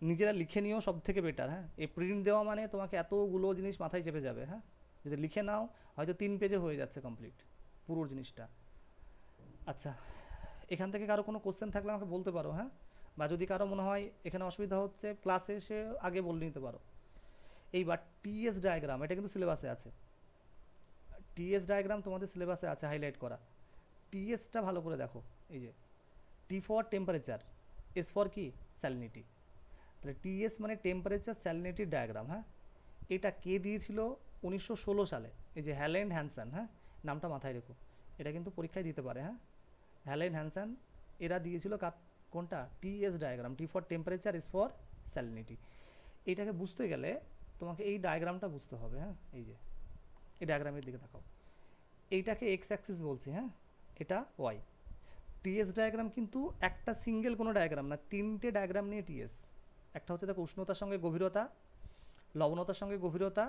নিজেরা লিখে নিও সব থেকে বেটার। হ্যাঁ এই প্রিন্ট দেওয়া মানে তোমাকে এতগুলো জিনিস মাথায় চেপে যাবে। হ্যাঁ যদি লিখে নাও হয়তো 3 পেজে হয়ে যাচ্ছে কমপ্লিট পুরো জিনিসটা। আচ্ছা এখান থেকে কারো কোনো কোশ্চেন থাকলে আমাকে বলতে পারো। হ্যাঁ বা যদি কারো মনে হয় এখানে অসুবিধা হচ্ছে ক্লাসে এসে আগে বলে নিতে পারো। এইবার টিএস ডায়াগ্রাম, এটা কিন্তু সিলেবাসে আছে, টিএস ডায়াগ্রাম তোমাদের সিলেবাসে আছে হাইলাইট করা। টিএসটা ভালো করে দেখো, এই যে টি ফর টেম্পারেচার, এস ফর কি, স্যালিনিটি। তাহলে টিএস মানে টেম্পারেচার স্যালিনিটি ডায়াগ্রাম। হ্যাঁ এটা কে দিয়েছিল 1916 সালে, এই যে হ্যালেন্ড হ্যানসন। হ্যাঁ নামটা মাথায় রেখো, এটা কিন্তু পরীক্ষায় দিতে পারে। হ্যাঁ হ্যালেন্ড হ্যানসন এরা দিয়েছিল কোনটা, TS diagram, T for temperature, S for salinity. এইটাকে বুঝতে গেলে তোমাকে এই ডায়াগ্রামটা বুঝতে হবে। হ্যাঁ এই যে এই ডায়াগ্রামের দিকে তাকাও, এইটাকে এক্স অ্যাক্সিস বলছি, হ্যাঁ এটা ওয়াই। টিএস ডায়াগ্রাম কিন্তু একটা সিঙ্গেল কোনো ডায়াগ্রাম না, 3টে ডায়াগ্রাম নিয়ে টিএস। একটা হচ্ছে দেখো উষ্ণতার সঙ্গে গভীরতা, লবণতার সঙ্গে গভীরতা,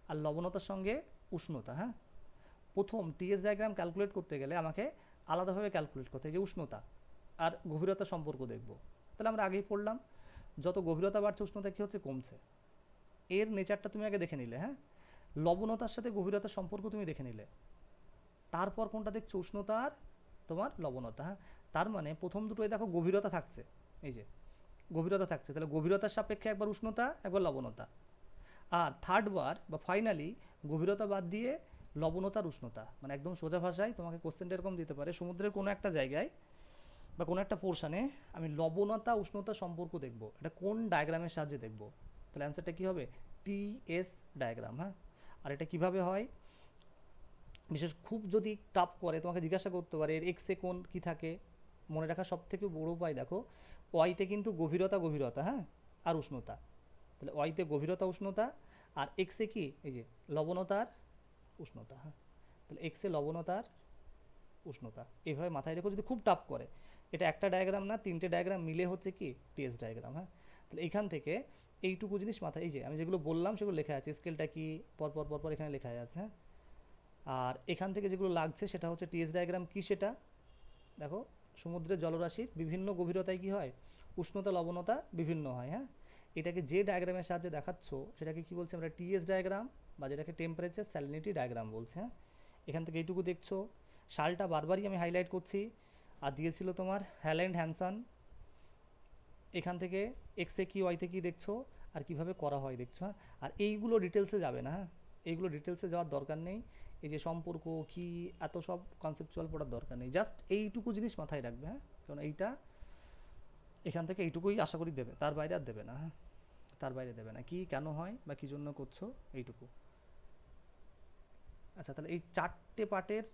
আর লবণতার সঙ্গে উষ্ণতা। হ্যাঁ প্রথম টিএস ডায়াগ্রাম ক্যালকুলেট করতে গেলে আমাকে আলাদাভাবে ক্যালকুলেট করতে হয়, যে উষ্ণতা আর গভীরতার সম্পর্ক দেখব। তাহলে আমরা আগেই পড়লাম যত গভীরতা বাড়ছে উষ্ণতা কী হচ্ছে, কমছে। এর নেচারটা তুমি আগে দেখে নিলে। হ্যাঁ লবণতার সাথে গভীরতার সম্পর্ক তুমি দেখে নিলে, তারপর কোনটা দেখছো, উষ্ণতা আর তোমার লবণতা। হ্যাঁ, তার মানে প্রথম দুটোই দেখো গভীরতা থাকছে, এই যে গভীরতা থাকছে, তাহলে গভীরতার সাপেক্ষে একবার উষ্ণতা একবার লবণতা। আর থার্ড বার বা ফাইনালি গভীরতা বাদ দিয়ে লবণতার উষ্ণতা। মানে একদম সোজা ভাষায় তোমাকে কোশ্চেনটা এরকম দিতে পারে, সমুদ্রের কোনো একটা জায়গায় বা কোনো একটা পোর্শনে আমি লবণতা উষ্ণতা সম্পর্ক দেখব, এটা কোন ডায়াগ্রামের সাহায্যে দেখব? তাহলে অ্যান্সারটা কী হবে? TS diagram. হ্যাঁ, আর এটা কিভাবে হয়, বিশেষ খুব যদি টাফ করে তোমাকে জিজ্ঞাসা করতে পারে এর এক্সে কোন কি থাকে, মনে রাখার সব থেকে বড় উপায় দেখো, ওয়াইতে কিন্তু গভীরতা গভীরতা, হ্যাঁ, আর উষ্ণতা। তাহলে ওয়াইতে গভীরতা উষ্ণতা, আর এক্সে কি, এই যে লবণতার উষ্ণতা। হ্যাঁ, তাহলে এক্সে লবণতার উষ্ণতা, এইভাবে মাথায় রেখো যদি খুব টাফ করে। এটা একটা ডায়াগ্রাম না, তিনটে ডায়াগ্রাম মিলে হচ্ছে কি টিএস ডায়াগ্রাম। হ্যাঁ, তাহলে এখান থেকে এইটুকু জিনিস মাথায়, এই যে আমি যেগুলো বললাম সেগুলো লেখা আছে, স্কেলটা কি পরপর পরপর এখানে লেখা আছে। হ্যাঁ, আর এখান থেকে যেগুলো লাগছে সেটা হচ্ছে টিএস ডায়াগ্রাম কি সেটা দেখো, সমুদ্রের জলরাশির বিভিন্ন গভীরতায় কি হয়, উষ্ণতা লবণতা বিভিন্ন হয়। হ্যাঁ, এটাকে যে ডায়াগ্রামের সাহায্যে দেখাচ্ছ সেটাকে কি বলছি আমরা, টিএস ডায়াগ্রাম, বা যেটাকে টেম্পারেচার স্যালিনিটি ডায়াগ্রাম বলছে। হ্যাঁ, এখান থেকে এইটুকু দেখছো, সালটা বারবারই আমি হাইলাইট করছি, আর দিয়েছিল তোমার হ্যাল্যান্ড হ্যানসন। এখান থেকে এক্সে কি ওয়াইতে কি দেখছো, আর কিভাবে করা হয় দেখছো। হ্যাঁ, আর এইগুলো ডিটেলসে যাবে না। হ্যাঁ, এইগুলো ডিটেলসে যাওয়ার দরকার নেই, এই যে সম্পর্ক কি এত সব কনসেপচুয়াল পড়ার দরকার নেই, জাস্ট এইটুকু জিনিস মাথায় রাখবে। হ্যাঁ, কারণ এইটা এখান থেকে এইটুকুই আশা করি দেবে, তার বাইরে আর দেবে না। হ্যাঁ, তার বাইরে দেবে না, কি কেন হয় বা কী জন্য করছো এইটুকু। আচ্ছা, তাহলে এই চারটে পার্টের